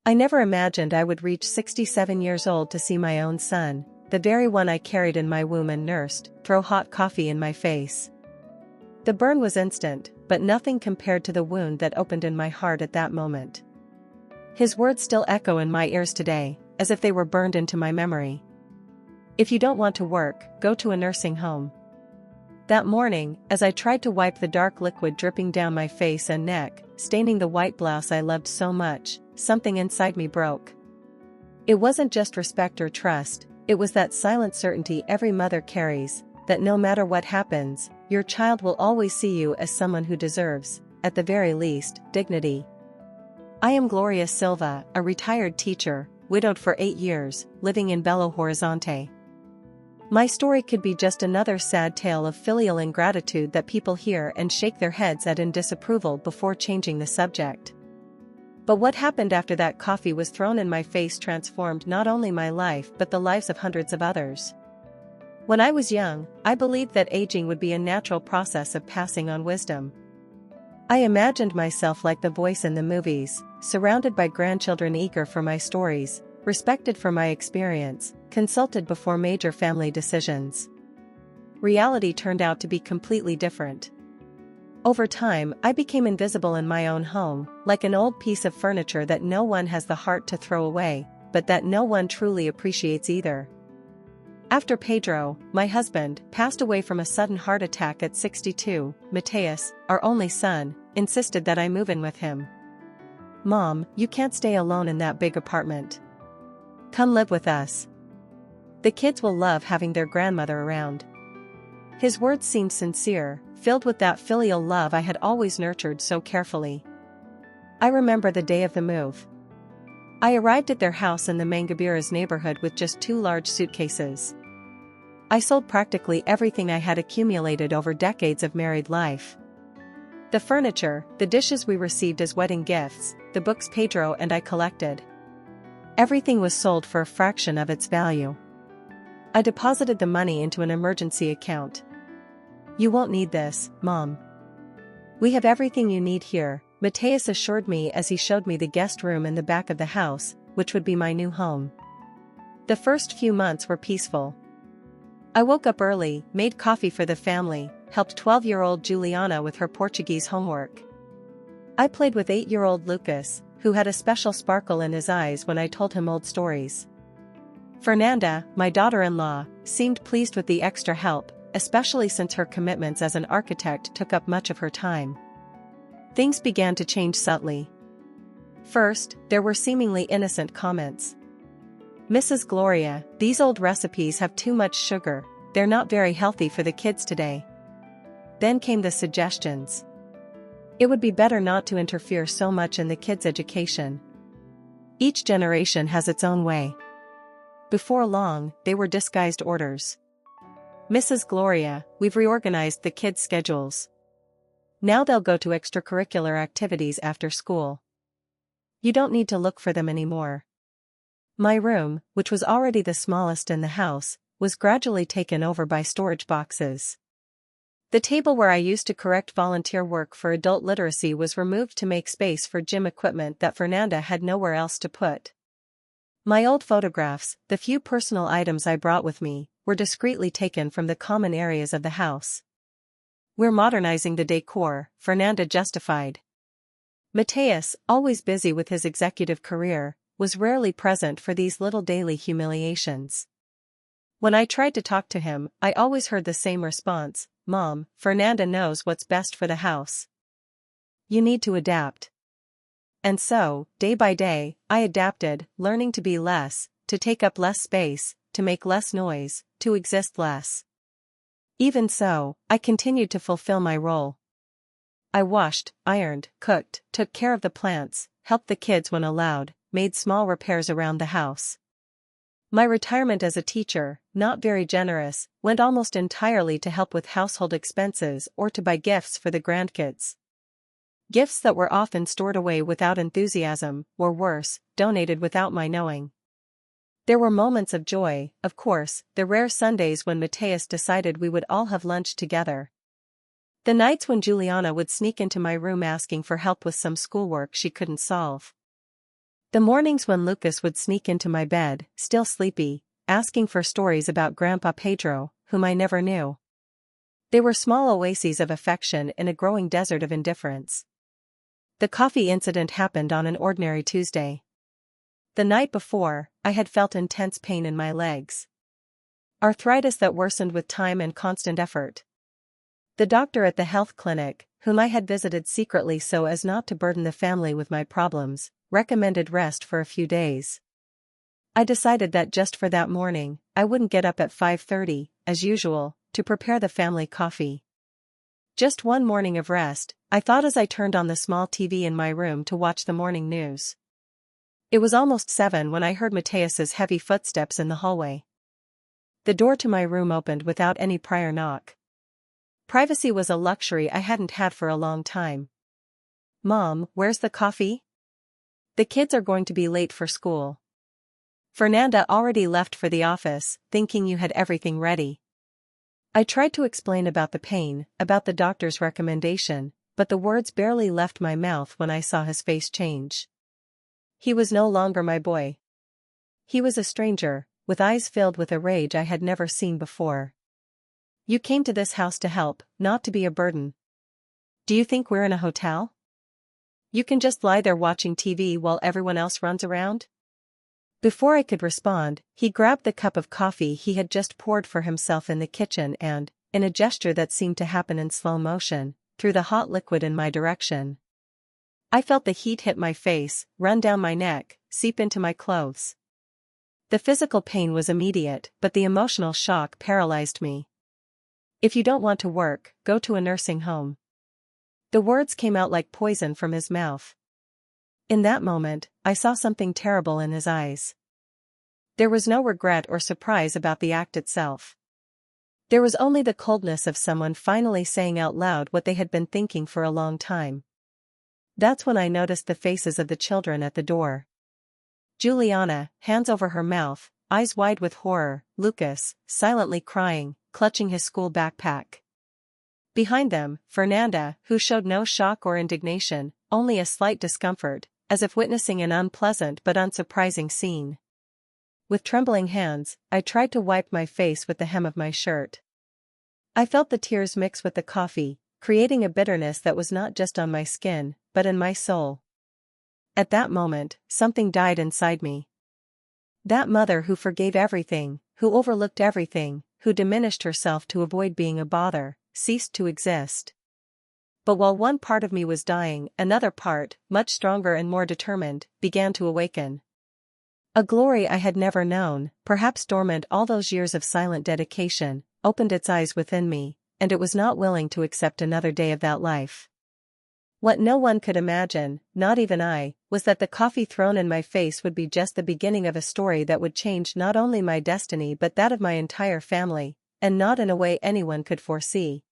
I never imagined I would reach 67 years old to see my own son, the very one I carried in my womb and nursed, throw hot coffee in my face. The burn was instant, but nothing compared to the wound that opened in my heart at that moment. His words still echo in my ears today, as if they were burned into my memory. If you don't want to work, go to a nursing home. That morning, as I tried to wipe the dark liquid dripping down my face and neck, staining the white blouse I loved so much, something inside me broke. It wasn't just respect or trust, it was that silent certainty every mother carries, that no matter what happens, your child will always see you as someone who deserves, at the very least, dignity. I am Glória Silva, a retired teacher, widowed for 8 years, living in Belo Horizonte. My story could be just another sad tale of filial ingratitude that people hear and shake their heads at in disapproval before changing the subject. But what happened after that coffee was thrown in my face transformed not only my life but the lives of hundreds of others. When I was young, I believed that aging would be a natural process of passing on wisdom. I imagined myself like the voice in the movies, surrounded by grandchildren eager for my stories, respected for my experience, consulted before major family decisions. Reality turned out to be completely different. Over time, I became invisible in my own home, like an old piece of furniture that no one has the heart to throw away, but that no one truly appreciates either. After Pedro, my husband, passed away from a sudden heart attack at 62, Mateus, our only son, insisted that I move in with him. "Mom, you can't stay alone in that big apartment. Come live with us. The kids will love having their grandmother around." His words seemed sincere, filled with that filial love I had always nurtured so carefully. I remember the day of the move. I arrived at their house in the Mangabeira's neighborhood with just 2 large suitcases. I sold practically everything I had accumulated over decades of married life. The furniture, the dishes we received as wedding gifts, the books Pedro and I collected. Everything was sold for a fraction of its value. I deposited the money into an emergency account. "You won't need this, Mom. We have everything you need here," Mateus assured me as he showed me the guest room in the back of the house, which would be my new home. The first few months were peaceful. I woke up early, made coffee for the family, helped 12-year-old Juliana with her Portuguese homework. I played with 8-year-old Lucas, who had a special sparkle in his eyes when I told him old stories. Fernanda, my daughter-in-law, seemed pleased with the extra help, especially since her commitments as an architect took up much of her time. Things began to change subtly. First, there were seemingly innocent comments. "Mrs. Glória, these old recipes have too much sugar, they're not very healthy for the kids today." Then came the suggestions. It would be better not to interfere so much in the kids' education. Each generation has its own way. Before long, they were disguised orders. "Mrs. Glória, we've reorganized the kids' schedules. Now they'll go to extracurricular activities after school. You don't need to look for them anymore." My room, which was already the smallest in the house, was gradually taken over by storage boxes. The table where I used to correct volunteer work for adult literacy was removed to make space for gym equipment that Fernanda had nowhere else to put. My old photographs, the few personal items I brought with me, were discreetly taken from the common areas of the house. "We're modernizing the decor," Fernanda justified. Mateus, always busy with his executive career, was rarely present for these little daily humiliations. When I tried to talk to him, I always heard the same response: "Mom, Fernanda knows what's best for the house. You need to adapt." And so, day by day, I adapted, learning to be less, to take up less space, to make less noise, to exist less. Even so, I continued to fulfill my role. I washed, ironed, cooked, took care of the plants, helped the kids when allowed, made small repairs around the house. My retirement as a teacher, not very generous, went almost entirely to help with household expenses or to buy gifts for the grandkids. Gifts that were often stored away without enthusiasm, or worse, donated without my knowing. There were moments of joy, of course, the rare Sundays when Mateus decided we would all have lunch together. The nights when Juliana would sneak into my room asking for help with some schoolwork she couldn't solve. The mornings when Lucas would sneak into my bed, still sleepy, asking for stories about Grandpa Pedro, whom I never knew. They were small oases of affection in a growing desert of indifference. The coffee incident happened on an ordinary Tuesday. The night before, I had felt intense pain in my legs. Arthritis that worsened with time and constant effort. The doctor at the health clinic, whom I had visited secretly so as not to burden the family with my problems, recommended rest for a few days. I decided that just for that morning, I wouldn't get up at 5:30, as usual, to prepare the family coffee. Just one morning of rest, I thought as I turned on the small TV in my room to watch the morning news. It was almost 7 when I heard Mateus's heavy footsteps in the hallway. The door to my room opened without any prior knock. Privacy was a luxury I hadn't had for a long time. "Mom, where's the coffee? The kids are going to be late for school. Fernanda already left for the office, thinking you had everything ready." I tried to explain about the pain, about the doctor's recommendation, but the words barely left my mouth when I saw his face change. He was no longer my boy. He was a stranger, with eyes filled with a rage I had never seen before. "You came to this house to help, not to be a burden. Do you think we're in a hotel? You can just lie there watching TV while everyone else runs around?" Before I could respond, he grabbed the cup of coffee he had just poured for himself in the kitchen and, in a gesture that seemed to happen in slow motion, threw the hot liquid in my direction. I felt the heat hit my face, run down my neck, seep into my clothes. The physical pain was immediate, but the emotional shock paralyzed me. "If you don't want to work, go to a nursing home." The words came out like poison from his mouth. In that moment, I saw something terrible in his eyes. There was no regret or surprise about the act itself. There was only the coldness of someone finally saying out loud what they had been thinking for a long time. That's when I noticed the faces of the children at the door. Juliana, hands over her mouth, eyes wide with horror, Lucas, silently crying, clutching his school backpack. Behind them, Fernanda, who showed no shock or indignation, only a slight discomfort, as if witnessing an unpleasant but unsurprising scene. With trembling hands, I tried to wipe my face with the hem of my shirt. I felt the tears mix with the coffee, creating a bitterness that was not just on my skin, but in my soul. At that moment, something died inside me. That mother who forgave everything, who overlooked everything, who diminished herself to avoid being a bother, ceased to exist. But while one part of me was dying, another part, much stronger and more determined, began to awaken. A glory I had never known, perhaps dormant all those years of silent dedication, opened its eyes within me, and it was not willing to accept another day of that life. What no one could imagine, not even I, was that the coffee thrown in my face would be just the beginning of a story that would change not only my destiny but that of my entire family, and not in a way anyone could foresee.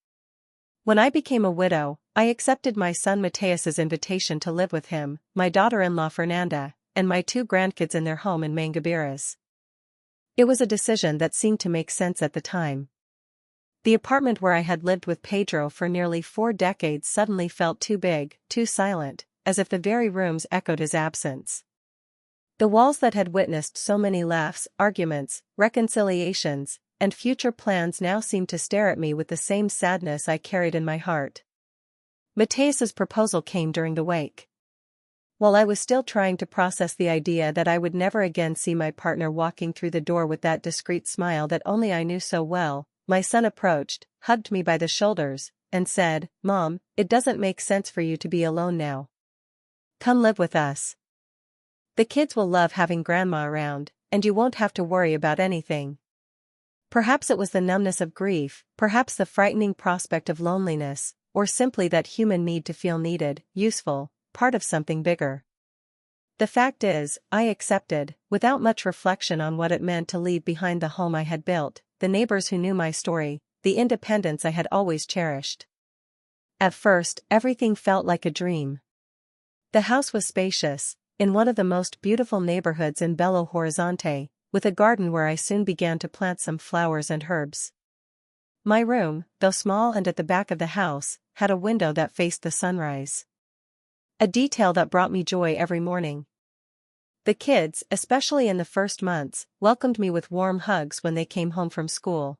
When I became a widow, I accepted my son Mateus's invitation to live with him, my daughter-in-law Fernanda, and my 2 grandkids in their home in Mangabeira. It was a decision that seemed to make sense at the time. The apartment where I had lived with Pedro for nearly 4 decades suddenly felt too big, too silent, as if the very rooms echoed his absence. The walls that had witnessed so many laughs, arguments, reconciliations, and future plans now seemed to stare at me with the same sadness I carried in my heart. Mateus's proposal came during the wake. While I was still trying to process the idea that I would never again see my partner walking through the door with that discreet smile that only I knew so well, my son approached, hugged me by the shoulders, and said, "Mom, it doesn't make sense for you to be alone now. Come live with us. The kids will love having Grandma around, and you won't have to worry about anything." Perhaps it was the numbness of grief, perhaps the frightening prospect of loneliness, or simply that human need to feel needed, useful, part of something bigger. The fact is, I accepted, without much reflection on what it meant to leave behind the home I had built, the neighbors who knew my story, the independence I had always cherished. At first, everything felt like a dream. The house was spacious, in one of the most beautiful neighborhoods in Belo Horizonte, with a garden where I soon began to plant some flowers and herbs. My room, though small and at the back of the house, had a window that faced the sunrise. A detail that brought me joy every morning. The kids, especially in the first months, welcomed me with warm hugs when they came home from school.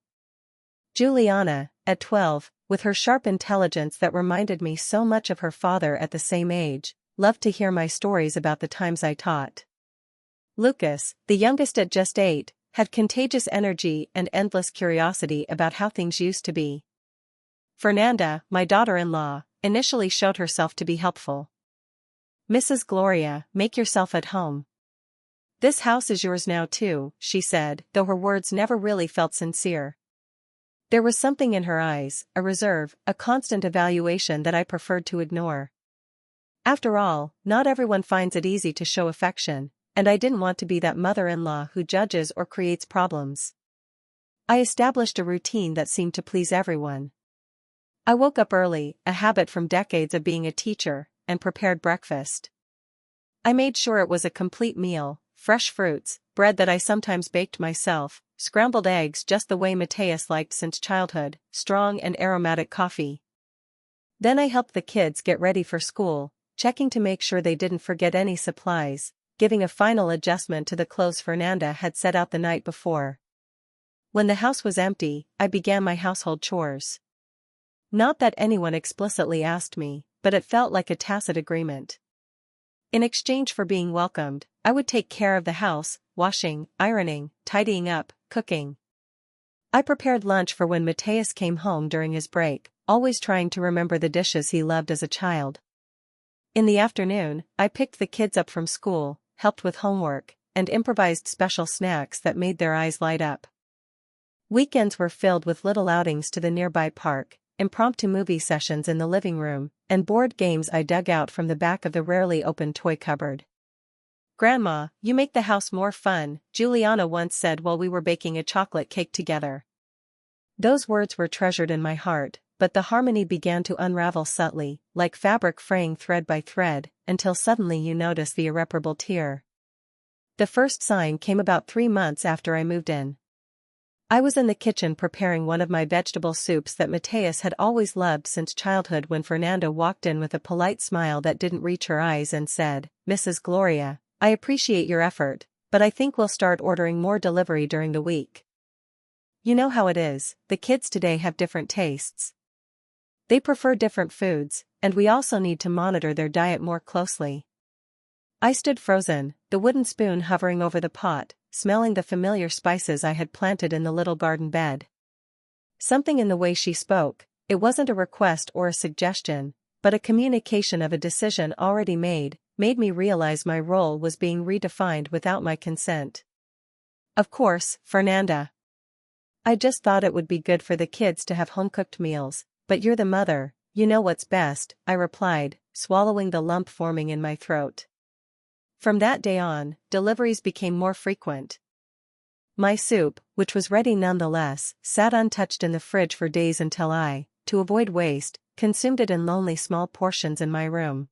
Juliana, at 12, with her sharp intelligence that reminded me so much of her father at the same age, loved to hear my stories about the times I taught. Lucas, the youngest at just 8, had contagious energy and endless curiosity about how things used to be. Fernanda, my daughter-in-law, initially showed herself to be helpful. "Mrs. Gloria, make yourself at home. This house is yours now too," she said, though her words never really felt sincere. There was something in her eyes, a reserve, a constant evaluation that I preferred to ignore. After all, not everyone finds it easy to show affection, and I didn't want to be that mother-in-law who judges or creates problems. I established a routine that seemed to please everyone. I woke up early, a habit from decades of being a teacher, and prepared breakfast. I made sure it was a complete meal: fresh fruits, bread that I sometimes baked myself, scrambled eggs just the way Mateus liked since childhood, strong and aromatic coffee. Then I helped the kids get ready for school, checking to make sure they didn't forget any supplies, giving a final adjustment to the clothes Fernanda had set out the night before. When the house was empty, I began my household chores. Not that anyone explicitly asked me, but it felt like a tacit agreement. In exchange for being welcomed, I would take care of the house, washing, ironing, tidying up, cooking. I prepared lunch for when Mateus came home during his break, always trying to remember the dishes he loved as a child. In the afternoon, I picked the kids up from school, helped with homework, and improvised special snacks that made their eyes light up. Weekends were filled with little outings to the nearby park, impromptu movie sessions in the living room, and board games I dug out from the back of the rarely opened toy cupboard. "Grandma, you make the house more fun," Juliana once said while we were baking a chocolate cake together. Those words were treasured in my heart, but the harmony began to unravel subtly, like fabric fraying thread by thread, until suddenly you notice the irreparable tear. The first sign came about 3 months after I moved in. I was in the kitchen preparing one of my vegetable soups that Mateus had always loved since childhood when Fernanda walked in with a polite smile that didn't reach her eyes and said, "Mrs. Gloria, I appreciate your effort, but I think we'll start ordering more delivery during the week. You know how it is, the kids today have different tastes. They prefer different foods, and we also need to monitor their diet more closely." I stood frozen, the wooden spoon hovering over the pot, smelling the familiar spices I had planted in the little garden bed. Something in the way she spoke, it wasn't a request or a suggestion, but a communication of a decision already made me realize my role was being redefined without my consent. "Of course, Fernanda. I just thought it would be good for the kids to have home-cooked meals, but you're the mother, you know what's best," I replied, swallowing the lump forming in my throat. From that day on, deliveries became more frequent. My soup, which was ready nonetheless, sat untouched in the fridge for days until I, to avoid waste, consumed it in lonely small portions in my room.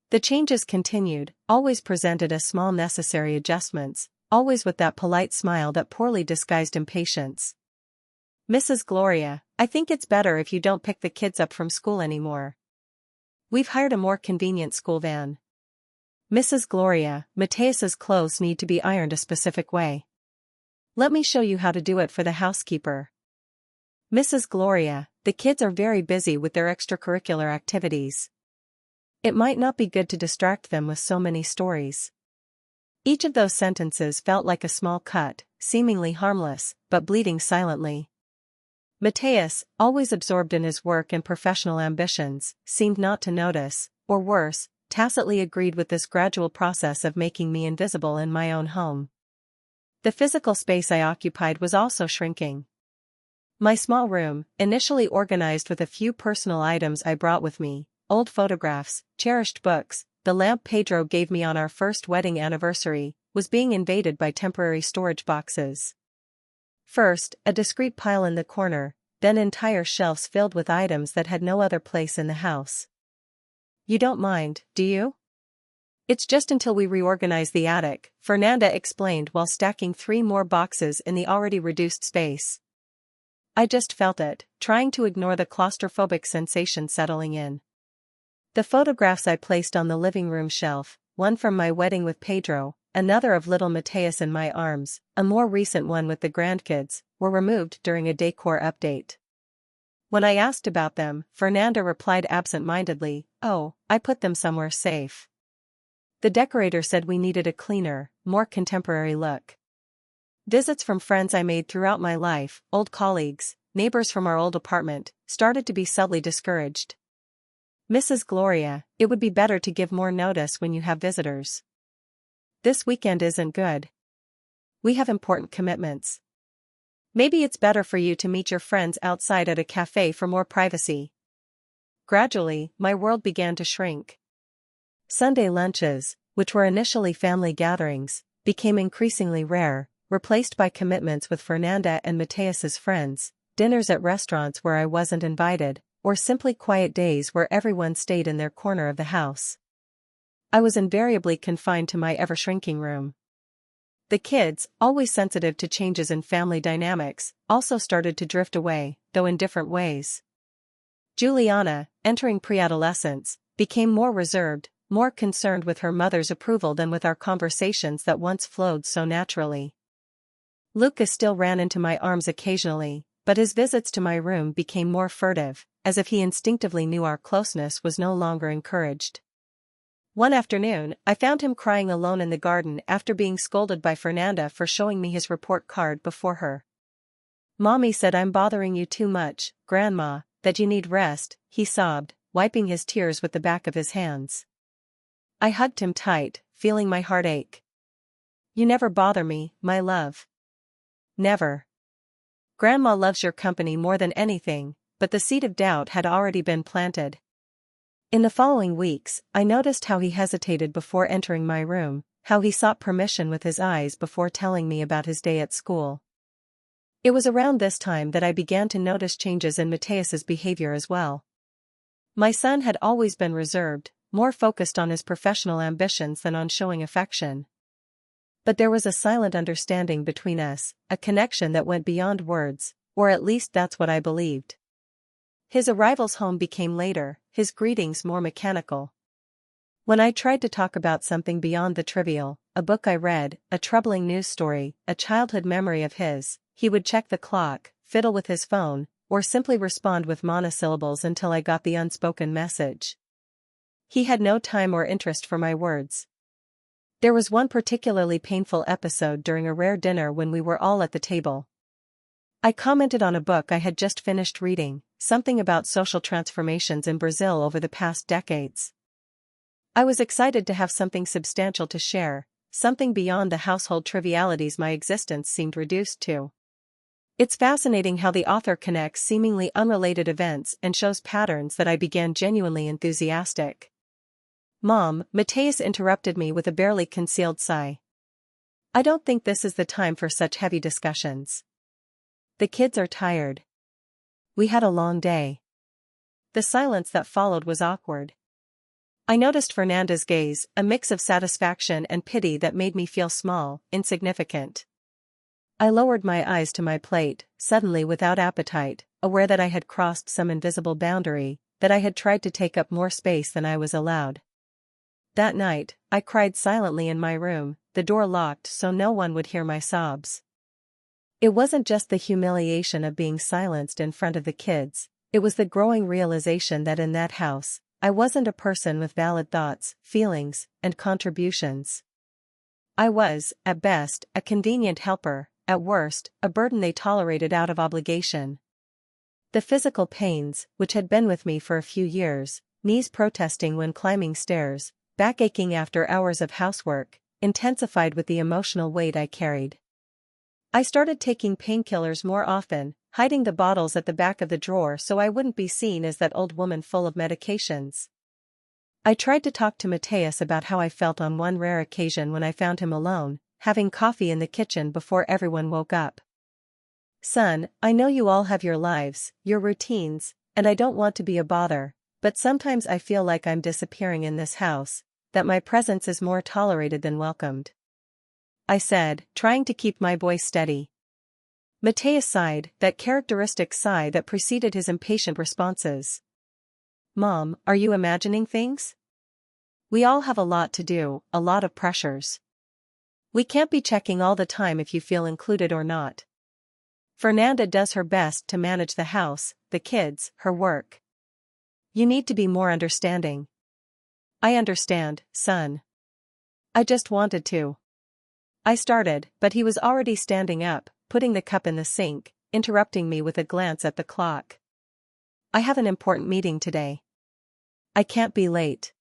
The changes continued, always presented as small necessary adjustments, always with that polite smile that poorly disguised impatience. "Mrs. Gloria, I think it's better if you don't pick the kids up from school anymore. We've hired a more convenient school van. Mrs. Gloria, Mateus's clothes need to be ironed a specific way. Let me show you how to do it for the housekeeper. Mrs. Gloria, the kids are very busy with their extracurricular activities. It might not be good to distract them with so many stories." Each of those sentences felt like a small cut, seemingly harmless, but bleeding silently. Mateus, always absorbed in his work and professional ambitions, seemed not to notice, or worse, tacitly agreed with this gradual process of making me invisible in my own home. The physical space I occupied was also shrinking. My small room, initially organized with a few personal items I brought with me, old photographs, cherished books, the lamp Pedro gave me on our first wedding anniversary, was being invaded by temporary storage boxes. First, a discreet pile in the corner, then entire shelves filled with items that had no other place in the house. "You don't mind, do you? It's just until we reorganize the attic," Fernanda explained while stacking 3 more boxes in the already reduced space. I just felt it, trying to ignore the claustrophobic sensation settling in. The photographs I placed on the living room shelf, one from my wedding with Pedro, another of little Mateus in my arms, a more recent one with the grandkids, were removed during a decor update. When I asked about them, Fernanda replied absent-mindedly, "Oh, I put them somewhere safe." The decorator said we needed a cleaner, more contemporary look. Visits from friends I made throughout my life, old colleagues, neighbors from our old apartment, started to be subtly discouraged. "Mrs. Gloria, it would be better to give more notice when you have visitors. This weekend isn't good. We have important commitments. Maybe it's better for you to meet your friends outside at a cafe for more privacy." Gradually, my world began to shrink. Sunday lunches, which were initially family gatherings, became increasingly rare, replaced by commitments with Fernanda and Mateus's friends, dinners at restaurants where I wasn't invited, or simply quiet days where everyone stayed in their corner of the house. I was invariably confined to my ever-shrinking room. The kids, always sensitive to changes in family dynamics, also started to drift away, though in different ways. Juliana, entering pre-adolescence, became more reserved, more concerned with her mother's approval than with our conversations that once flowed so naturally. Lucas still ran into my arms occasionally, but his visits to my room became more furtive, as if he instinctively knew our closeness was no longer encouraged. One afternoon, I found him crying alone in the garden after being scolded by Fernanda for showing me his report card before her. "Mommy said I'm bothering you too much, Grandma, that you need rest," he sobbed, wiping his tears with the back of his hands. I hugged him tight, feeling my heart ache. "You never bother me, my love. Never. Grandma loves your company more than anything," but the seed of doubt had already been planted. In the following weeks, I noticed how he hesitated before entering my room, how he sought permission with his eyes before telling me about his day at school. It was around this time that I began to notice changes in Mateus's behavior as well. My son had always been reserved, more focused on his professional ambitions than on showing affection. But there was a silent understanding between us, a connection that went beyond words, or at least that's what I believed. His arrivals home became later, his greetings more mechanical. When I tried to talk about something beyond the trivial, a book I read, a troubling news story, a childhood memory of his, he would check the clock, fiddle with his phone, or simply respond with monosyllables until I got the unspoken message. He had no time or interest for my words. There was one particularly painful episode during a rare dinner when we were all at the table. I commented on a book I had just finished reading, something about social transformations in Brazil over the past decades. I was excited to have something substantial to share, something beyond the household trivialities my existence seemed reduced to. It's fascinating how the author connects seemingly unrelated events and shows patterns that I began genuinely enthusiastic. "Mom," Mateus interrupted me with a barely concealed sigh. "I don't think this is the time for such heavy discussions. The kids are tired. We had a long day." The silence that followed was awkward. I noticed Fernanda's gaze, a mix of satisfaction and pity that made me feel small, insignificant. I lowered my eyes to my plate, suddenly without appetite, aware that I had crossed some invisible boundary, that I had tried to take up more space than I was allowed. That night, I cried silently in my room, the door locked so no one would hear my sobs. It wasn't just the humiliation of being silenced in front of the kids, it was the growing realization that in that house, I wasn't a person with valid thoughts, feelings, and contributions. I was, at best, a convenient helper, at worst, a burden they tolerated out of obligation. The physical pains, which had been with me for a few years, knees protesting when climbing stairs, back aching after hours of housework, intensified with the emotional weight I carried. I started taking painkillers more often, hiding the bottles at the back of the drawer so I wouldn't be seen as that old woman full of medications. I tried to talk to Mateus about how I felt on one rare occasion when I found him alone, having coffee in the kitchen before everyone woke up. "Son, I know you all have your lives, your routines, and I don't want to be a bother, but sometimes I feel like I'm disappearing in this house, that my presence is more tolerated than welcomed," I said, trying to keep my voice steady. Mateus sighed, that characteristic sigh that preceded his impatient responses. "Mom, are you imagining things? We all have a lot to do, a lot of pressures. We can't be checking all the time if you feel included or not. Fernanda does her best to manage the house, the kids, her work. You need to be more understanding. I understand, son. I just wanted to. I started, but he was already standing up, putting the cup in the sink, interrupting me with a glance at the clock. I have an important meeting today. I can't be late.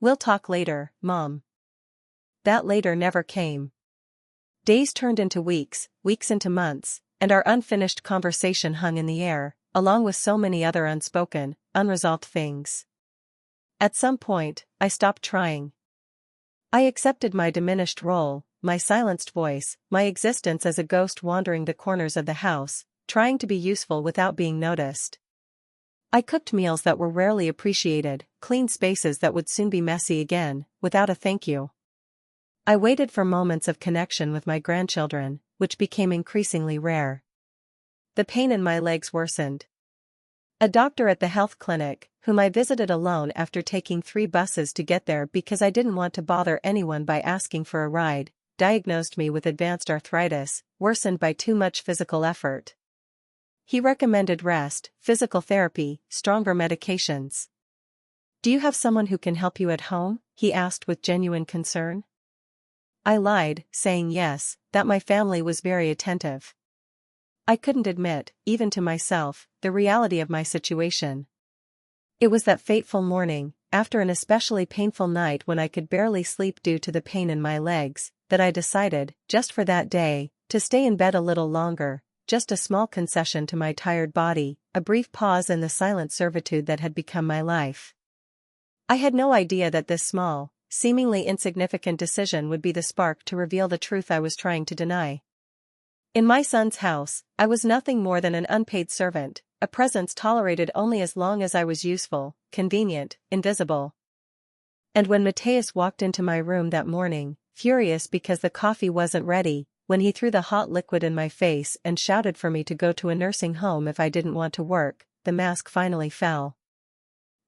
We'll talk later, Mom. That later never came. Days turned into weeks, weeks into months, and our unfinished conversation hung in the air, along with so many other unspoken, unresolved things. At some point, I stopped trying. I accepted my diminished role, my silenced voice, my existence as a ghost wandering the corners of the house, trying to be useful without being noticed. I cooked meals that were rarely appreciated, cleaned spaces that would soon be messy again, without a thank you. I waited for moments of connection with my grandchildren, which became increasingly rare. The pain in my legs worsened. A doctor at the health clinic, whom I visited alone after taking 3 buses to get there because I didn't want to bother anyone by asking for a ride, diagnosed me with advanced arthritis, worsened by too much physical effort. He recommended rest, physical therapy, stronger medications. Do you have someone who can help you at home? He asked with genuine concern. I lied, saying yes, that my family was very attentive. I couldn't admit, even to myself, the reality of my situation. It was that fateful morning, after an especially painful night when I could barely sleep due to the pain in my legs, that I decided, just for that day, to stay in bed a little longer, just a small concession to my tired body, a brief pause in the silent servitude that had become my life. I had no idea that this small, seemingly insignificant decision would be the spark to reveal the truth I was trying to deny. In my son's house, I was nothing more than an unpaid servant, a presence tolerated only as long as I was useful, convenient, invisible. And when Matthias walked into my room that morning, furious because the coffee wasn't ready, when he threw the hot liquid in my face and shouted for me to go to a nursing home if I didn't want to work, the mask finally fell.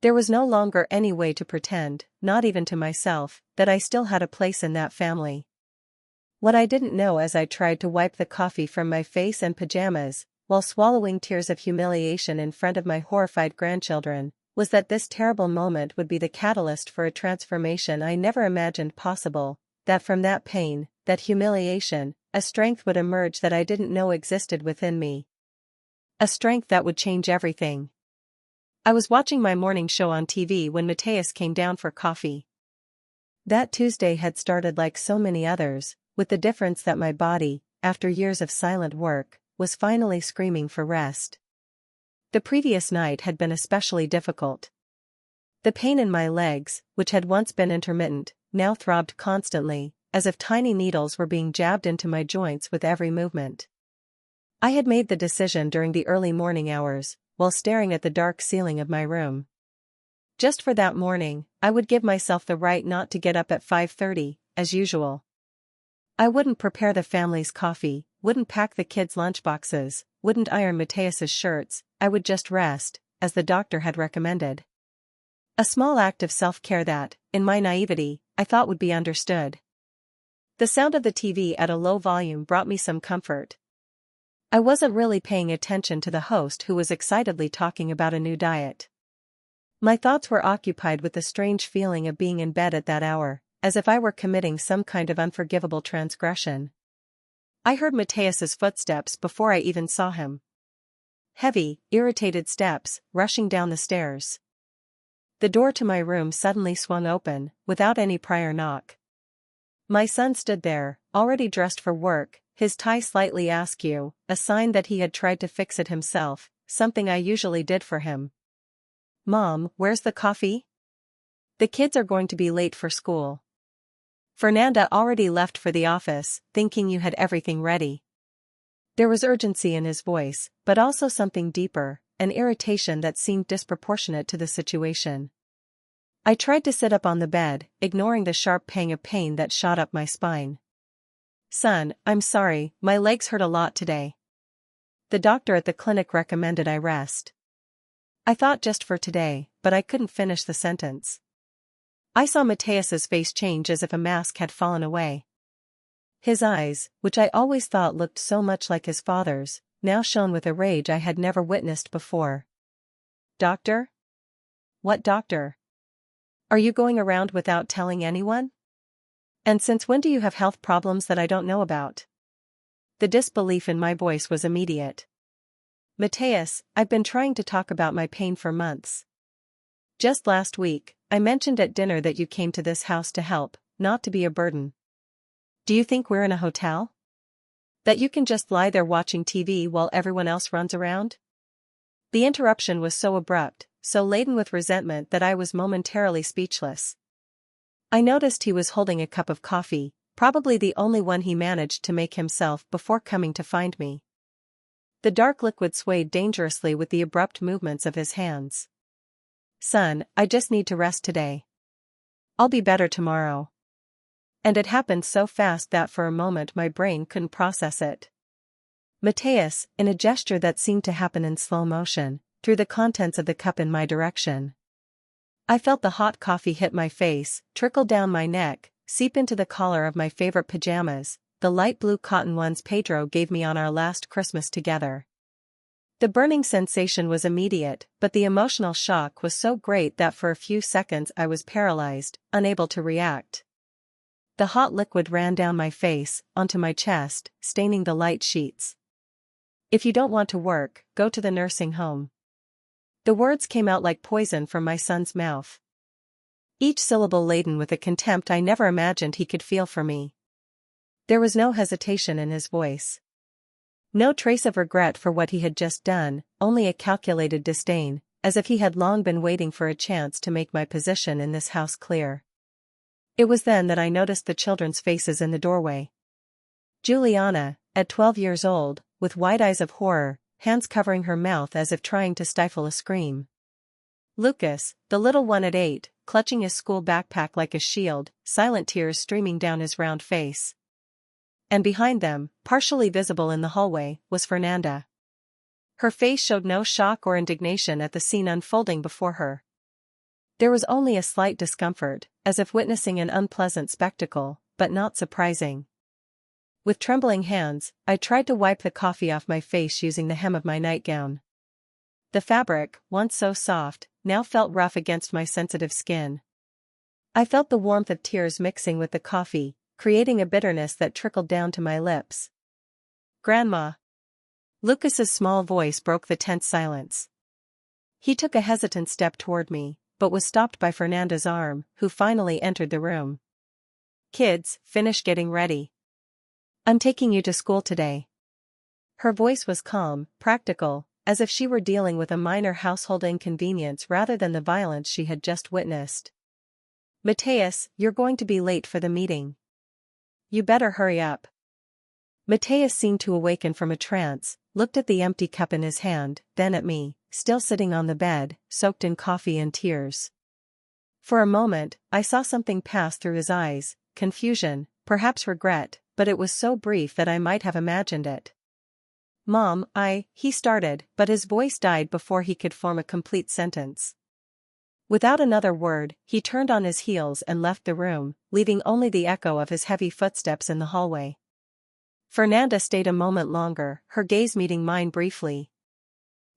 There was no longer any way to pretend, not even to myself, that I still had a place in that family. What I didn't know as I tried to wipe the coffee from my face and pajamas, while swallowing tears of humiliation in front of my horrified grandchildren, was that this terrible moment would be the catalyst for a transformation I never imagined possible, that from that pain, that humiliation, a strength would emerge that I didn't know existed within me. A strength that would change everything. I was watching my morning show on TV when Matthias came down for coffee. That Tuesday had started like so many others, with the difference that my body, after years of silent work, was finally screaming for rest. The previous night had been especially difficult. The pain in my legs, which had once been intermittent, now throbbed constantly, as if tiny needles were being jabbed into my joints with every movement. I had made the decision during the early morning hours, while staring at the dark ceiling of my room. Just for that morning, I would give myself the right not to get up at 5:30, as usual. I wouldn't prepare the family's coffee, wouldn't pack the kids' lunchboxes, wouldn't iron Matthias's shirts, I would just rest, as the doctor had recommended. A small act of self-care that, in my naivety, I thought would be understood. The sound of the TV at a low volume brought me some comfort. I wasn't really paying attention to the host who was excitedly talking about a new diet. My thoughts were occupied with the strange feeling of being in bed at that hour, as if I were committing some kind of unforgivable transgression. I heard Matthias's footsteps before I even saw him. Heavy, irritated steps, rushing down the stairs. The door to my room suddenly swung open, without any prior knock. My son stood there, already dressed for work, his tie slightly askew, a sign that he had tried to fix it himself, something I usually did for him. Mom, where's the coffee? The kids are going to be late for school. Fernanda already left for the office, thinking you had everything ready. There was urgency in his voice, but also something deeper, an irritation that seemed disproportionate to the situation. I tried to sit up on the bed, ignoring the sharp pang of pain that shot up my spine. Son, I'm sorry, my legs hurt a lot today. The doctor at the clinic recommended I rest. I thought just for today, but I couldn't finish the sentence. I saw Mateus's face change as if a mask had fallen away. His eyes, which I always thought looked so much like his father's, now shone with a rage I had never witnessed before. "Doctor? What doctor? Are you going around without telling anyone? And since when do you have health problems that I don't know about?" The disbelief in my voice was immediate. "Mateus, I've been trying to talk about my pain for months. Just last week, I mentioned at dinner that you came to this house to help, not to be a burden. Do you think we're in a hotel? That you can just lie there watching TV while everyone else runs around?" The interruption was so abrupt, so laden with resentment that I was momentarily speechless. I noticed he was holding a cup of coffee, probably the only one he managed to make himself before coming to find me. The dark liquid swayed dangerously with the abrupt movements of his hands. "Son, I just need to rest today. I'll be better tomorrow." And it happened so fast that for a moment my brain couldn't process it. Mateus, in a gesture that seemed to happen in slow motion, threw the contents of the cup in my direction. I felt the hot coffee hit my face, trickle down my neck, seep into the collar of my favorite pajamas, the light blue cotton ones Pedro gave me on our last Christmas together. The burning sensation was immediate, but the emotional shock was so great that for a few seconds I was paralyzed, unable to react. The hot liquid ran down my face, onto my chest, staining the light sheets. "If you don't want to work, go to the nursing home." The words came out like poison from my son's mouth, each syllable laden with a contempt I never imagined he could feel for me. There was no hesitation in his voice. No trace of regret for what he had just done, only a calculated disdain, as if he had long been waiting for a chance to make my position in this house clear. It was then that I noticed the children's faces in the doorway. Juliana, at 12 years old, with wide eyes of horror, hands covering her mouth as if trying to stifle a scream. Lucas, the little one at 8, clutching his school backpack like a shield, silent tears streaming down his round face. And behind them, partially visible in the hallway, was Fernanda. Her face showed no shock or indignation at the scene unfolding before her. There was only a slight discomfort, as if witnessing an unpleasant spectacle, but not surprising. With trembling hands, I tried to wipe the coffee off my face using the hem of my nightgown. The fabric, once so soft, now felt rough against my sensitive skin. I felt the warmth of tears mixing with the coffee, creating a bitterness that trickled down to my lips. "Grandma." Lucas's small voice broke the tense silence. He took a hesitant step toward me, but was stopped by Fernanda's arm, who finally entered the room. "Kids, finish getting ready. I'm taking you to school today." Her voice was calm, practical, as if she were dealing with a minor household inconvenience rather than the violence she had just witnessed. "Mateus, you're going to be late for the meeting. You better hurry up." Mateus seemed to awaken from a trance, looked at the empty cup in his hand, then at me, still sitting on the bed, soaked in coffee and tears. For a moment, I saw something pass through his eyes, confusion, perhaps regret, but it was so brief that I might have imagined it. "Mom, he started, but his voice died before he could form a complete sentence. Without another word, he turned on his heels and left the room, leaving only the echo of his heavy footsteps in the hallway. Fernanda stayed a moment longer, her gaze meeting mine briefly.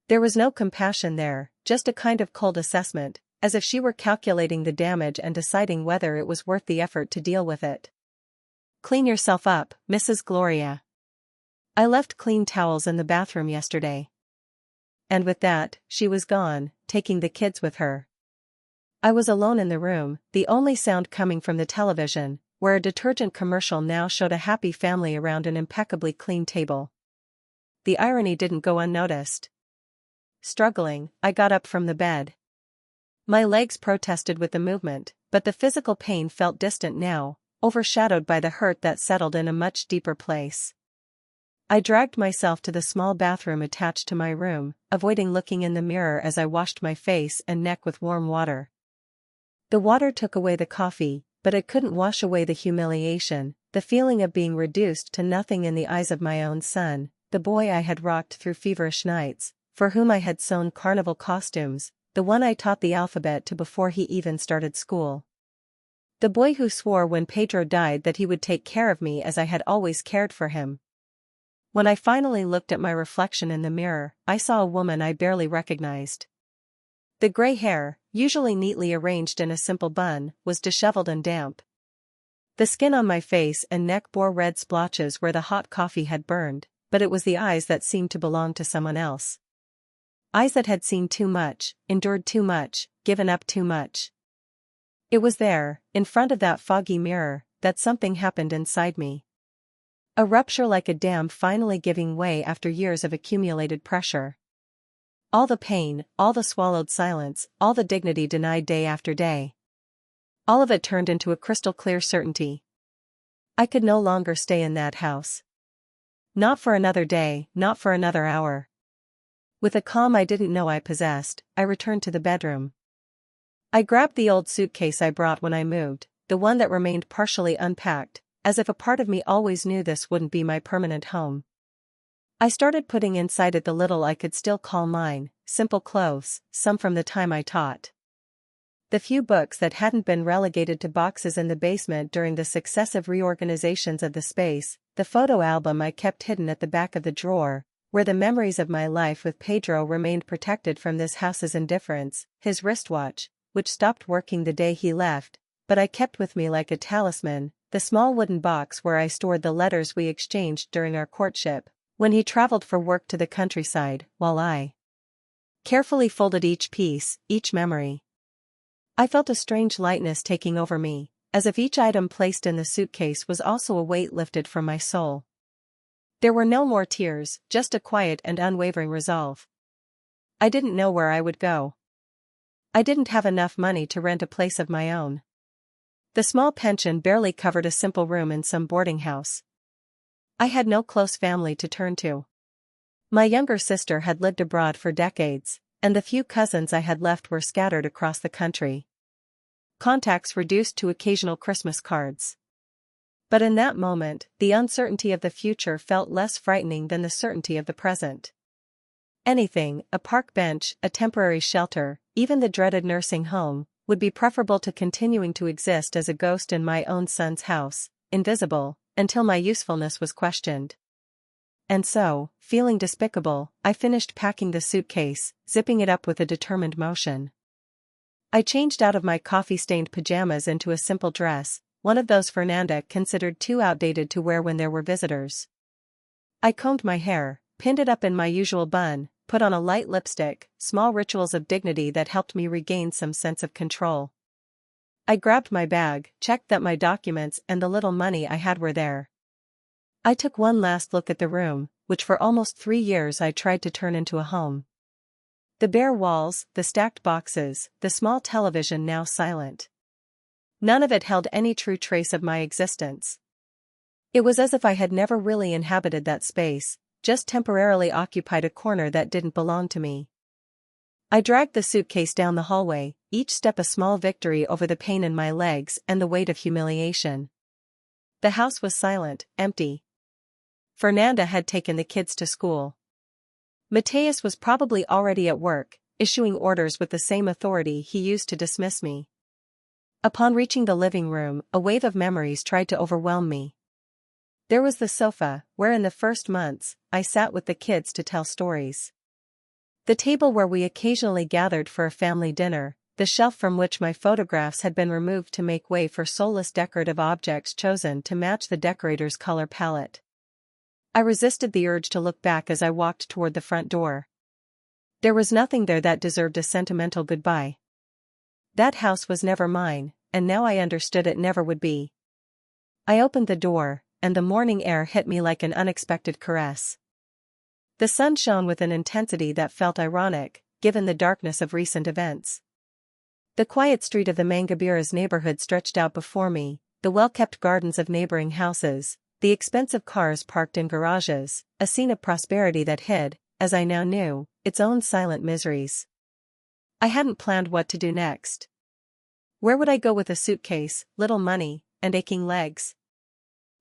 There was no compassion there, just a kind of cold assessment, as if she were calculating the damage and deciding whether it was worth the effort to deal with it. "Clean yourself up, Mrs. Gloria. I left clean towels in the bathroom yesterday." And with that, she was gone, taking the kids with her. I was alone in the room, the only sound coming from the television, where a detergent commercial now showed a happy family around an impeccably clean table. The irony didn't go unnoticed. Struggling, I got up from the bed. My legs protested with the movement, but the physical pain felt distant now, overshadowed by the hurt that settled in a much deeper place. I dragged myself to the small bathroom attached to my room, avoiding looking in the mirror as I washed my face and neck with warm water. The water took away the coffee, but it couldn't wash away the humiliation, the feeling of being reduced to nothing in the eyes of my own son, the boy I had rocked through feverish nights, for whom I had sewn carnival costumes, the one I taught the alphabet to before he even started school. The boy who swore when Pedro died that he would take care of me as I had always cared for him. When I finally looked at my reflection in the mirror, I saw a woman I barely recognized. The gray hair, usually neatly arranged in a simple bun, was disheveled and damp. The skin on my face and neck bore red splotches where the hot coffee had burned, but it was the eyes that seemed to belong to someone else. Eyes that had seen too much, endured too much, given up too much. It was there, in front of that foggy mirror, that something happened inside me. A rupture like a dam finally giving way after years of accumulated pressure. All the pain, all the swallowed silence, all the dignity denied day after day. All of it turned into a crystal-clear certainty. I could no longer stay in that house. Not for another day, not for another hour. With a calm I didn't know I possessed, I returned to the bedroom. I grabbed the old suitcase I brought when I moved, the one that remained partially unpacked, as if a part of me always knew this wouldn't be my permanent home. I started putting inside it the little I could still call mine, simple clothes, some from the time I taught. The few books that hadn't been relegated to boxes in the basement during the successive reorganizations of the space, the photo album I kept hidden at the back of the drawer, where the memories of my life with Pedro remained protected from this house's indifference, his wristwatch, which stopped working the day he left, but I kept with me like a talisman, the small wooden box where I stored the letters we exchanged during our courtship, when he traveled for work to the countryside, while I carefully folded each piece, each memory. I felt a strange lightness taking over me, as if each item placed in the suitcase was also a weight lifted from my soul. There were no more tears, just a quiet and unwavering resolve. I didn't know where I would go. I didn't have enough money to rent a place of my own. The small pension barely covered a simple room in some boarding house. I had no close family to turn to. My younger sister had lived abroad for decades, and the few cousins I had left were scattered across the country. Contacts reduced to occasional Christmas cards. But in that moment, the uncertainty of the future felt less frightening than the certainty of the present. Anything, a park bench, a temporary shelter, even the dreaded nursing home, would be preferable to continuing to exist as a ghost in my own son's house, invisible, until my usefulness was questioned. And so, feeling despicable, I finished packing the suitcase, zipping it up with a determined motion. I changed out of my coffee-stained pajamas into a simple dress, one of those Fernanda considered too outdated to wear when there were visitors. I combed my hair, pinned it up in my usual bun, put on a light lipstick, small rituals of dignity that helped me regain some sense of control. I grabbed my bag, checked that my documents and the little money I had were there. I took one last look at the room, which for almost 3 years I tried to turn into a home. The bare walls, the stacked boxes, the small television now silent. None of it held any true trace of my existence. It was as if I had never really inhabited that space, just temporarily occupied a corner that didn't belong to me. I dragged the suitcase down the hallway, each step a small victory over the pain in my legs and the weight of humiliation. The house was silent, empty. Fernanda had taken the kids to school. Mateus was probably already at work, issuing orders with the same authority he used to dismiss me. Upon reaching the living room, a wave of memories tried to overwhelm me. There was the sofa, where in the first months, I sat with the kids to tell stories. The table where we occasionally gathered for a family dinner, the shelf from which my photographs had been removed to make way for soulless decorative objects chosen to match the decorator's color palette. I resisted the urge to look back as I walked toward the front door. There was nothing there that deserved a sentimental goodbye. That house was never mine, and now I understood it never would be. I opened the door, and the morning air hit me like an unexpected caress. The sun shone with an intensity that felt ironic, given the darkness of recent events. The quiet street of the Mangabeira's neighborhood stretched out before me, the well-kept gardens of neighboring houses, the expensive cars parked in garages, a scene of prosperity that hid, as I now knew, its own silent miseries. I hadn't planned what to do next. Where would I go with a suitcase, little money, and aching legs?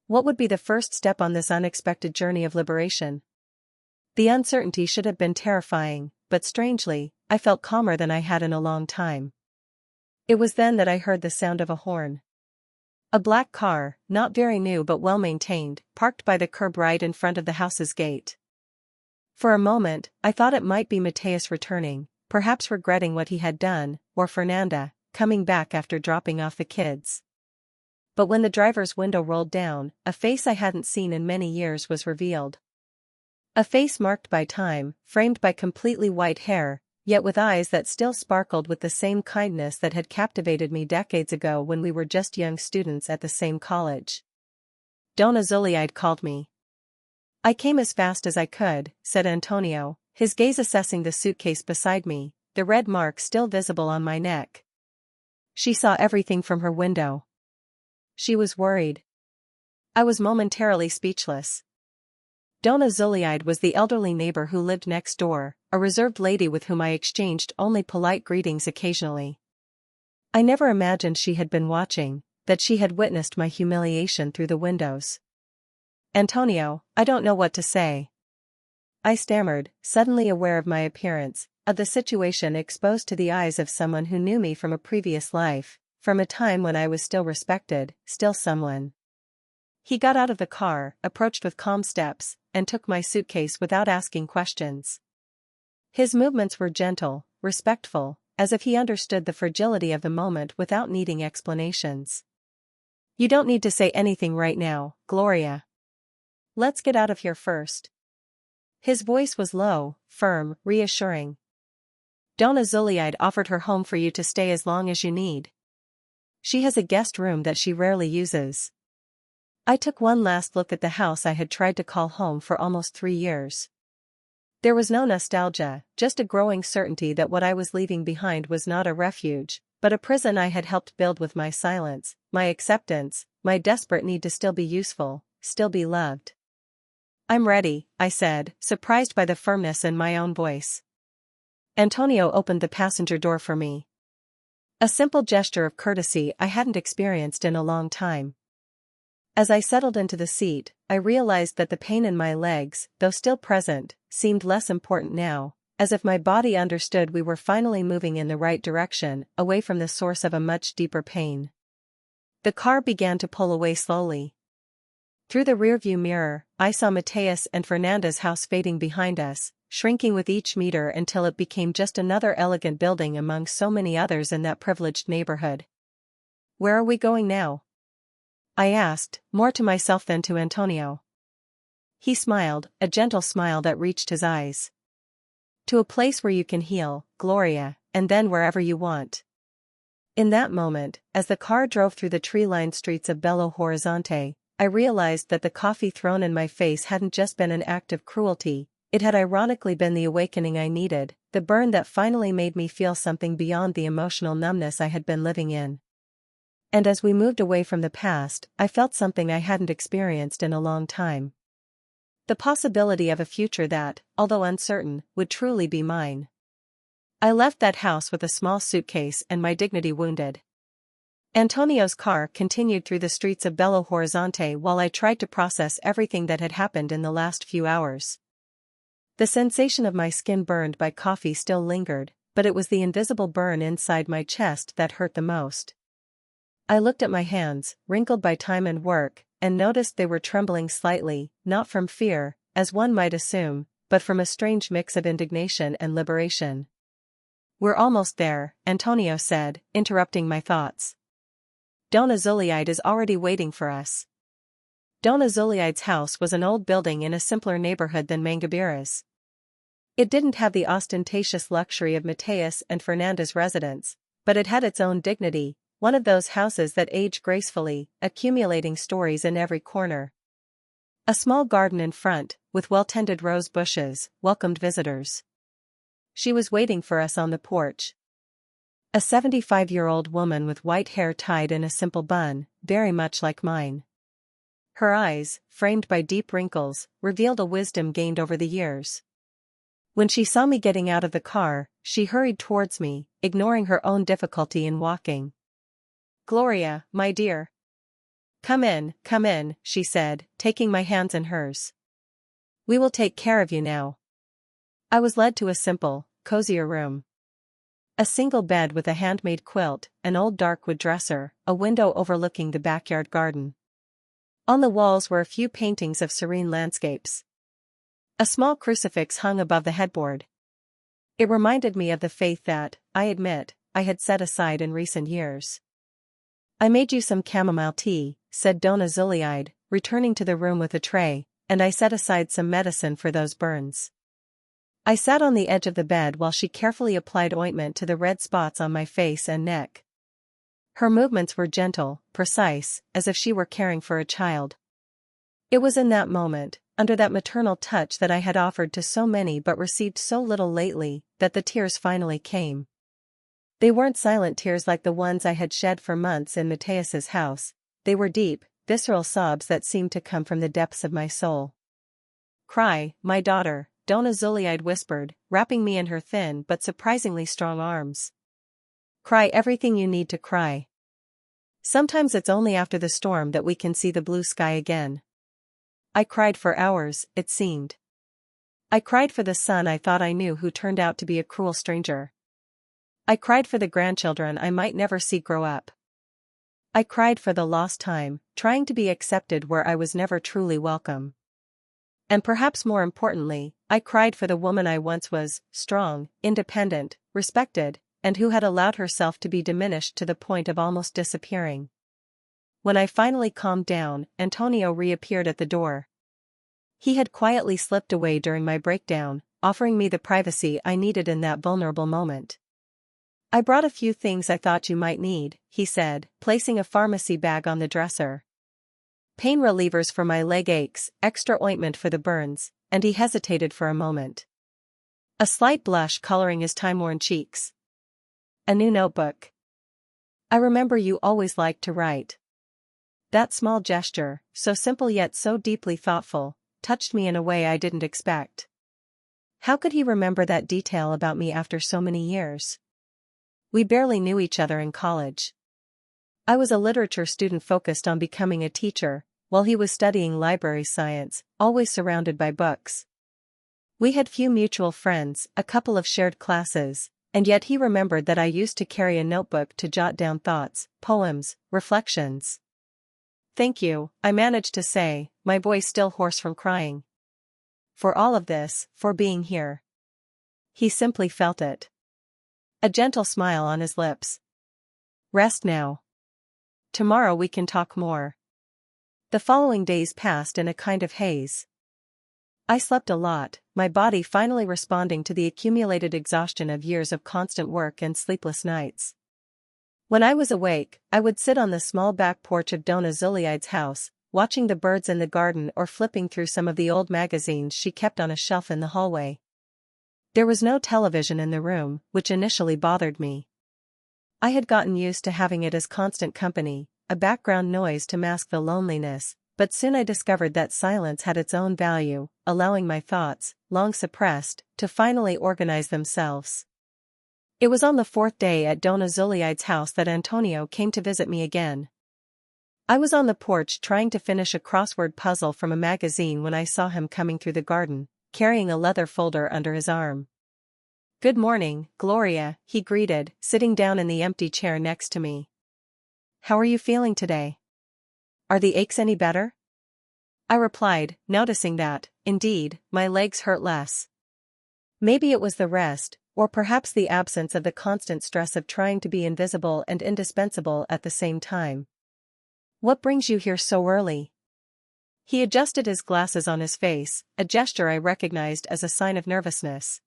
What would be the first step on this unexpected journey of liberation? The uncertainty should have been terrifying, but strangely, I felt calmer than I had in a long time. It was then that I heard the sound of a horn. A black car, not very new but well-maintained, parked by the curb right in front of the house's gate. For a moment, I thought it might be Mateus returning, perhaps regretting what he had done, or Fernanda, coming back after dropping off the kids. But when the driver's window rolled down, a face I hadn't seen in many years was revealed. A face marked by time, framed by completely white hair, yet with eyes that still sparkled with the same kindness that had captivated me decades ago when we were just young students at the same college. Donna Zuliide called me. I came as fast as I could, said Antonio, his gaze assessing the suitcase beside me, the red mark still visible on my neck. She saw everything from her window. She was worried. I was momentarily speechless. Donna Zuliide was the elderly neighbor who lived next door, a reserved lady with whom I exchanged only polite greetings occasionally. I never imagined she had been watching, that she had witnessed my humiliation through the windows. Antonio, I don't know what to say. I stammered, suddenly aware of my appearance, of the situation exposed to the eyes of someone who knew me from a previous life, from a time when I was still respected, still someone. He got out of the car, approached with calm steps, and took my suitcase without asking questions. His movements were gentle, respectful, as if he understood the fragility of the moment without needing explanations. You don't need to say anything right now, Gloria. Let's get out of here first. His voice was low, firm, reassuring. Donna Zuliide offered her home for you to stay as long as you need. She has a guest room that she rarely uses. I took one last look at the house I had tried to call home for almost 3 years. There was no nostalgia, just a growing certainty that what I was leaving behind was not a refuge, but a prison I had helped build with my silence, my acceptance, my desperate need to still be useful, still be loved. I'm ready, I said, surprised by the firmness in my own voice. Antonio opened the passenger door for me. A simple gesture of courtesy I hadn't experienced in a long time. As I settled into the seat, I realized that the pain in my legs, though still present, seemed less important now, as if my body understood we were finally moving in the right direction, away from the source of a much deeper pain. The car began to pull away slowly. Through the rearview mirror, I saw Mateus and Fernanda's house fading behind us, shrinking with each meter until it became just another elegant building among so many others in that privileged neighborhood. Where are we going now? I asked, more to myself than to Antonio. He smiled, a gentle smile that reached his eyes. To a place where you can heal, Gloria, and then wherever you want. In that moment, as the car drove through the tree-lined streets of Belo Horizonte, I realized that the coffee thrown in my face hadn't just been an act of cruelty, it had ironically been the awakening I needed, the burn that finally made me feel something beyond the emotional numbness I had been living in. And as we moved away from the past, I felt something I hadn't experienced in a long time. The possibility of a future that, although uncertain, would truly be mine. I left that house with a small suitcase and my dignity wounded. Antonio's car continued through the streets of Belo Horizonte while I tried to process everything that had happened in the last few hours. The sensation of my skin burned by coffee still lingered, but it was the invisible burn inside my chest that hurt the most. I looked at my hands, wrinkled by time and work, and noticed they were trembling slightly, not from fear, as one might assume, but from a strange mix of indignation and liberation. We're almost there, Antonio said, interrupting my thoughts. Donna Zuliide is already waiting for us. Donna Zuliide's house was an old building in a simpler neighborhood than Mangabira's. It didn't have the ostentatious luxury of Mateus and Fernanda's residence, but it had its own dignity, one of those houses that age gracefully, accumulating stories in every corner. A small garden in front, with well-tended rose bushes, welcomed visitors. She was waiting for us on the porch. A 75-year-old woman with white hair tied in a simple bun, very much like mine. Her eyes, framed by deep wrinkles, revealed a wisdom gained over the years. When she saw me getting out of the car, she hurried towards me, ignoring her own difficulty in walking. Gloria, my dear. Come in, she said, taking my hands in hers. We will take care of you now. I was led to a simple, cozier room. A single bed with a handmade quilt, an old dark wood dresser, a window overlooking the backyard garden. On the walls were a few paintings of serene landscapes. A small crucifix hung above the headboard. It reminded me of the faith that, I admit, I had set aside in recent years. "I made you some chamomile tea," said Donna Zuleide, returning to the room with a tray, "and I set aside some medicine for those burns." I sat on the edge of the bed while she carefully applied ointment to the red spots on my face and neck. Her movements were gentle, precise, as if she were caring for a child. It was in that moment, under that maternal touch that I had offered to so many but received so little lately, that the tears finally came. They weren't silent tears like the ones I had shed for months in Mateus's house. They were deep, visceral sobs that seemed to come from the depths of my soul. "Cry, my daughter," Donna Zuleide whispered, wrapping me in her thin but surprisingly strong arms. "Cry everything you need to cry. Sometimes it's only after the storm that we can see the blue sky again." I cried for hours, it seemed. I cried for the son I thought I knew who turned out to be a cruel stranger. I cried for the grandchildren I might never see grow up. I cried for the lost time, trying to be accepted where I was never truly welcome. And perhaps more importantly, I cried for the woman I once was, strong, independent, respected, and who had allowed herself to be diminished to the point of almost disappearing. When I finally calmed down, Antonio reappeared at the door. He had quietly slipped away during my breakdown, offering me the privacy I needed in that vulnerable moment. "I brought a few things I thought you might need," he said, placing a pharmacy bag on the dresser. "Pain relievers for my leg aches, extra ointment for the burns," and he hesitated for a moment. A slight blush coloring his time-worn cheeks. "A new notebook. I remember you always liked to write." That small gesture, so simple yet so deeply thoughtful, touched me in a way I didn't expect. How could he remember that detail about me after so many years? We barely knew each other in college. I was a literature student focused on becoming a teacher, while he was studying library science, always surrounded by books. We had few mutual friends, a couple of shared classes, and yet he remembered that I used to carry a notebook to jot down thoughts, poems, reflections. "Thank you," I managed to say, my voice still hoarse from crying. "For all of this, for being here." He simply felt it. A gentle smile on his lips. "Rest now. Tomorrow we can talk more." The following days passed in a kind of haze. I slept a lot, my body finally responding to the accumulated exhaustion of years of constant work and sleepless nights. When I was awake, I would sit on the small back porch of Donna Zuleide's house, watching the birds in the garden or flipping through some of the old magazines she kept on a shelf in the hallway. There was no television in the room, which initially bothered me. I had gotten used to having it as constant company, a background noise to mask the loneliness, but soon I discovered that silence had its own value, allowing my thoughts, long suppressed, to finally organize themselves. It was on the fourth day at Donna Zuleide's house that Antonio came to visit me again. I was on the porch trying to finish a crossword puzzle from a magazine when I saw him coming through the garden, carrying a leather folder under his arm. "Good morning, Gloria," he greeted, sitting down in the empty chair next to me. "How are you feeling today? Are the aches any better?" I replied, noticing that, indeed, my legs hurt less. Maybe it was the rest, or perhaps the absence of the constant stress of trying to be invisible and indispensable at the same time. "What brings you here so early?" He adjusted his glasses on his face, a gesture I recognized as a sign of nervousness.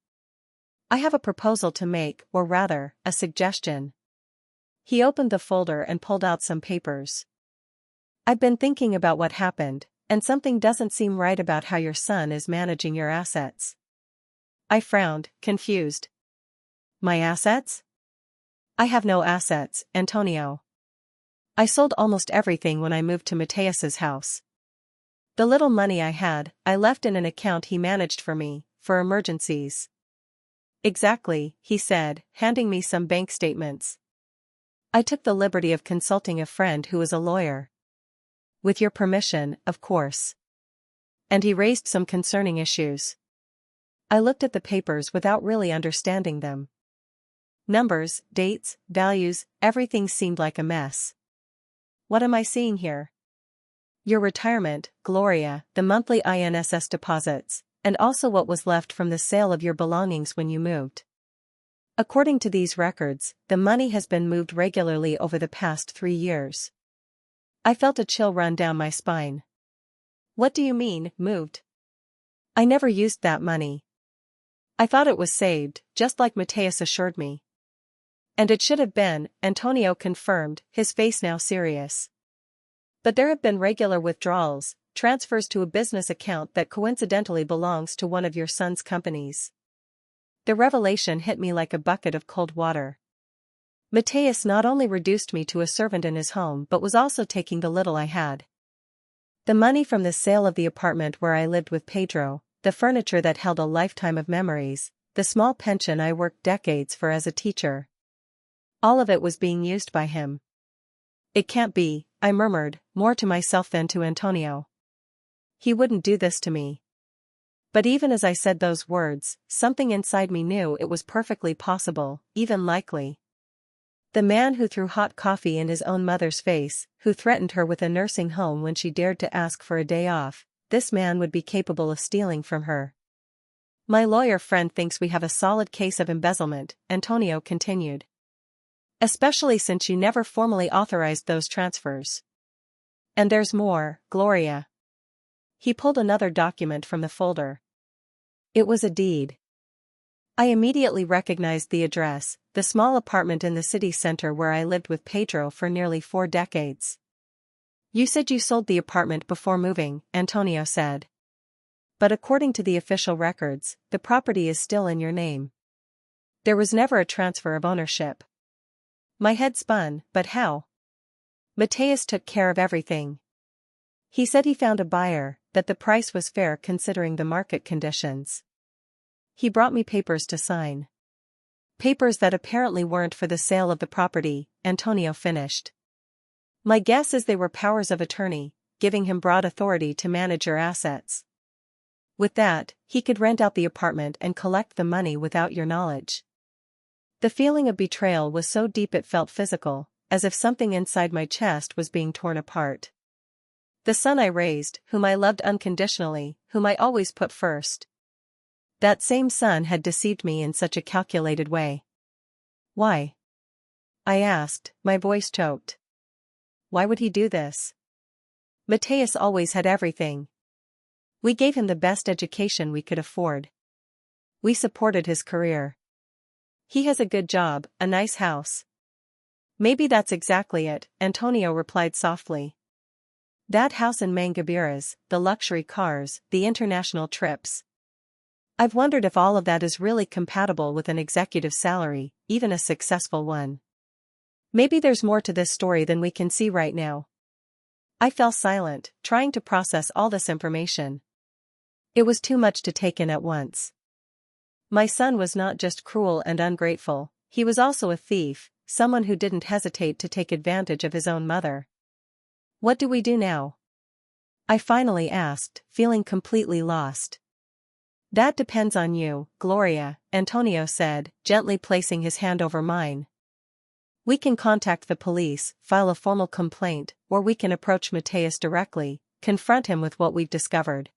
"I have a proposal to make, or rather, a suggestion." He opened the folder and pulled out some papers. "I've been thinking about what happened, and something doesn't seem right about how your son is managing your assets." I frowned, confused. "My assets?" "I have no assets, Antonio. I sold almost everything when I moved to Mateus's house. The little money I had, I left in an account he managed for me, for emergencies." "Exactly," he said, handing me some bank statements. I took the liberty of consulting a friend who was a lawyer. "With your permission, of course." And he raised some concerning issues. I looked at the papers without really understanding them. Numbers, dates, values, everything seemed like a mess. What am I seeing here? Your retirement, Gloria, the monthly INSS deposits, and also what was left from the sale of your belongings when you moved. According to these records, the money has been moved regularly over the past 3 years. I felt a chill run down my spine. What do you mean, moved? I never used that money. I thought it was saved, just like Mateus assured me. And it should have been, Antonio confirmed, his face now serious. But there have been regular withdrawals, transfers to a business account that coincidentally belongs to one of your son's companies. The revelation hit me like a bucket of cold water. Mateus not only reduced me to a servant in his home but was also taking the little I had. The money from the sale of the apartment where I lived with Pedro, the furniture that held a lifetime of memories, the small pension I worked decades for as a teacher. All of it was being used by him. It can't be, I murmured, more to myself than to Antonio. He wouldn't do this to me. But even as I said those words, something inside me knew it was perfectly possible, even likely. The man who threw hot coffee in his own mother's face, who threatened her with a nursing home when she dared to ask for a day off, this man would be capable of stealing from her. My lawyer friend thinks we have a solid case of embezzlement, Antonio continued. Especially since you never formally authorized those transfers. And there's more, Gloria. He pulled another document from the folder. It was a deed. I immediately recognized the address, the small apartment in the city center where I lived with Pedro for nearly 4 decades. You said you sold the apartment before moving, Antonio said. But according to the official records, the property is still in your name. There was never a transfer of ownership. My head spun, but how? Mateus took care of everything. He said he found a buyer, that the price was fair considering the market conditions. He brought me papers to sign. Papers that apparently weren't for the sale of the property, Antonio finished. My guess is they were powers of attorney, giving him broad authority to manage your assets. With that, he could rent out the apartment and collect the money without your knowledge. The feeling of betrayal was so deep it felt physical, as if something inside my chest was being torn apart. The son I raised, whom I loved unconditionally, whom I always put first. That same son had deceived me in such a calculated way. Why? I asked, my voice choked. Why would he do this? Mateus always had everything. We gave him the best education we could afford. We supported his career. He has a good job, a nice house. Maybe that's exactly it, Antonio replied softly. That house in Mangaberas, the luxury cars, the international trips. I've wondered if all of that is really compatible with an executive salary, even a successful one. Maybe there's more to this story than we can see right now. I fell silent, trying to process all this information. It was too much to take in at once. My son was not just cruel and ungrateful, he was also a thief, someone who didn't hesitate to take advantage of his own mother. What do we do now? I finally asked, feeling completely lost. That depends on you, Gloria, Antonio said, gently placing his hand over mine. We can contact the police, file a formal complaint, or we can approach Mateus directly, confront him with what we've discovered.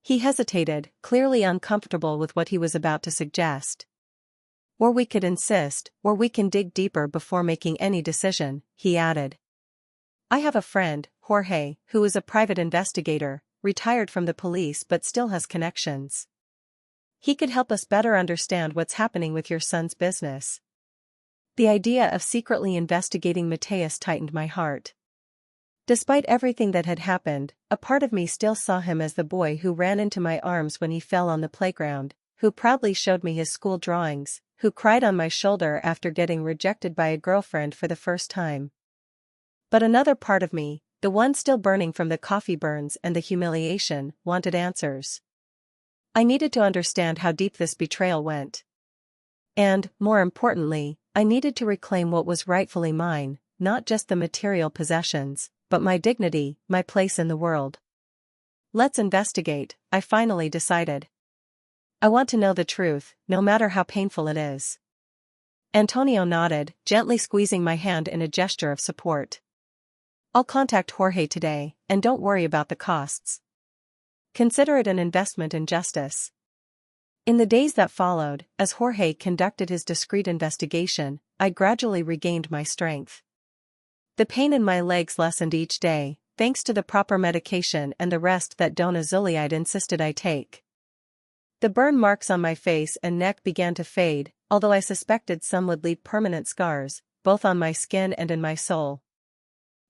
He hesitated, clearly uncomfortable with what he was about to suggest. Or we could insist, or we can dig deeper before making any decision, he added. I have a friend, Jorge, who is a private investigator, retired from the police but still has connections. He could help us better understand what's happening with your son's business. The idea of secretly investigating Mateus tightened my heart. Despite everything that had happened, a part of me still saw him as the boy who ran into my arms when he fell on the playground, who proudly showed me his school drawings, who cried on my shoulder after getting rejected by a girlfriend for the first time. But another part of me, the one still burning from the coffee burns and the humiliation, wanted answers. I needed to understand how deep this betrayal went. And, more importantly, I needed to reclaim what was rightfully mine, not just the material possessions, but my dignity, my place in the world. Let's investigate, I finally decided. I want to know the truth, no matter how painful it is. Antonio nodded, gently squeezing my hand in a gesture of support. I'll contact Jorge today, and don't worry about the costs. Consider it an investment in justice. In the days that followed, as Jorge conducted his discreet investigation, I gradually regained my strength. The pain in my legs lessened each day, thanks to the proper medication and the rest that Dona Zuliide insisted I take. The burn marks on my face and neck began to fade, although I suspected some would leave permanent scars, both on my skin and in my soul.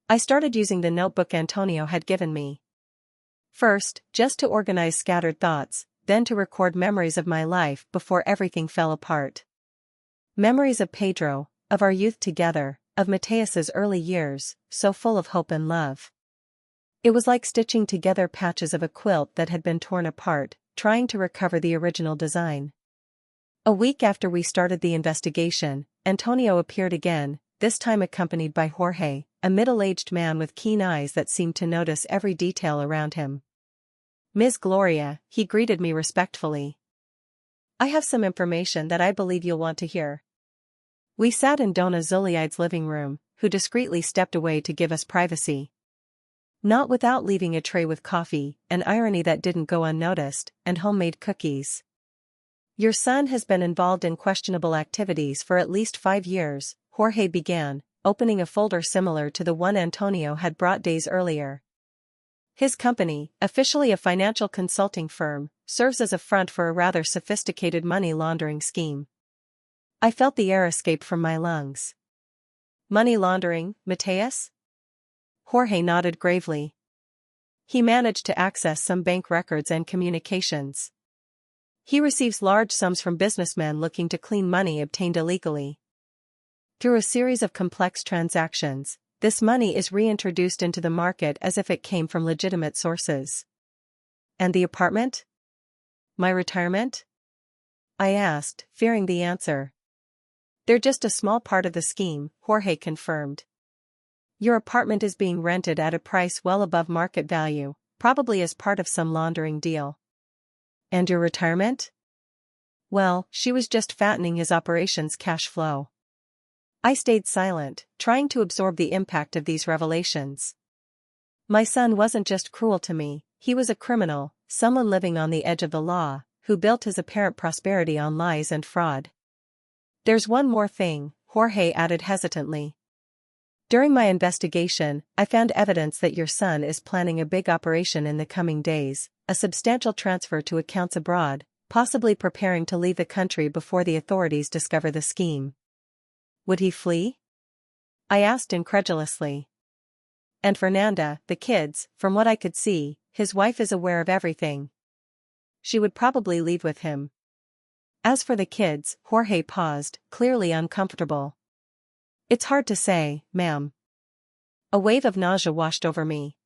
I started using the notebook Antonio had given me. First, just to organize scattered thoughts, then to record memories of my life before everything fell apart. Memories of Pedro, of our youth together, of Mateus's early years, so full of hope and love. It was like stitching together patches of a quilt that had been torn apart, trying to recover the original design. A week after we started the investigation, Antonio appeared again, this time accompanied by Jorge, a middle-aged man with keen eyes that seemed to notice every detail around him. Ms. Gloria, he greeted me respectfully. I have some information that I believe you'll want to hear. We sat in Dona Zuliide's living room, who discreetly stepped away to give us privacy. Not without leaving a tray with coffee, an irony that didn't go unnoticed, and homemade cookies. Your son has been involved in questionable activities for at least 5 years, Jorge began, opening a folder similar to the one Antonio had brought days earlier. His company, officially a financial consulting firm, serves as a front for a rather sophisticated money laundering scheme. I felt the air escape from my lungs. Money laundering, Mateus? Jorge nodded gravely. He managed to access some bank records and communications. He receives large sums from businessmen looking to clean money obtained illegally. Through a series of complex transactions, this money is reintroduced into the market as if it came from legitimate sources. And the apartment? My retirement? I asked, fearing the answer. They're just a small part of the scheme, Jorge confirmed. Your apartment is being rented at a price well above market value, probably as part of some laundering deal. And your retirement? Well, she was just fattening his operations cash flow. I stayed silent, trying to absorb the impact of these revelations. My son wasn't just cruel to me, he was a criminal, someone living on the edge of the law, who built his apparent prosperity on lies and fraud. There's one more thing, Jorge added hesitantly. During my investigation, I found evidence that your son is planning a big operation in the coming days, a substantial transfer to accounts abroad, possibly preparing to leave the country before the authorities discover the scheme. Would he flee? I asked incredulously. And Fernanda, the kids, from what I could see, his wife is aware of everything. She would probably leave with him. As for the kids, Jorge paused, clearly uncomfortable. It's hard to say, ma'am. A wave of nausea washed over me.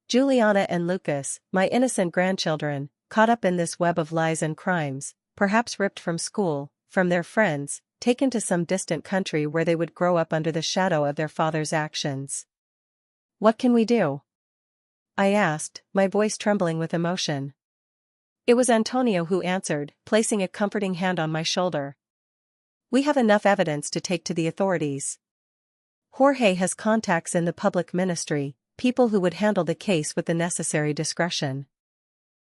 Juliana and Lucas, my innocent grandchildren, caught up in this web of lies and crimes, perhaps ripped from school, from their friends, taken to some distant country where they would grow up under the shadow of their father's actions. What can we do? I asked, my voice trembling with emotion. It was Antonio who answered, placing a comforting hand on my shoulder. We have enough evidence to take to the authorities. Jorge has contacts in the public ministry, people who would handle the case with the necessary discretion.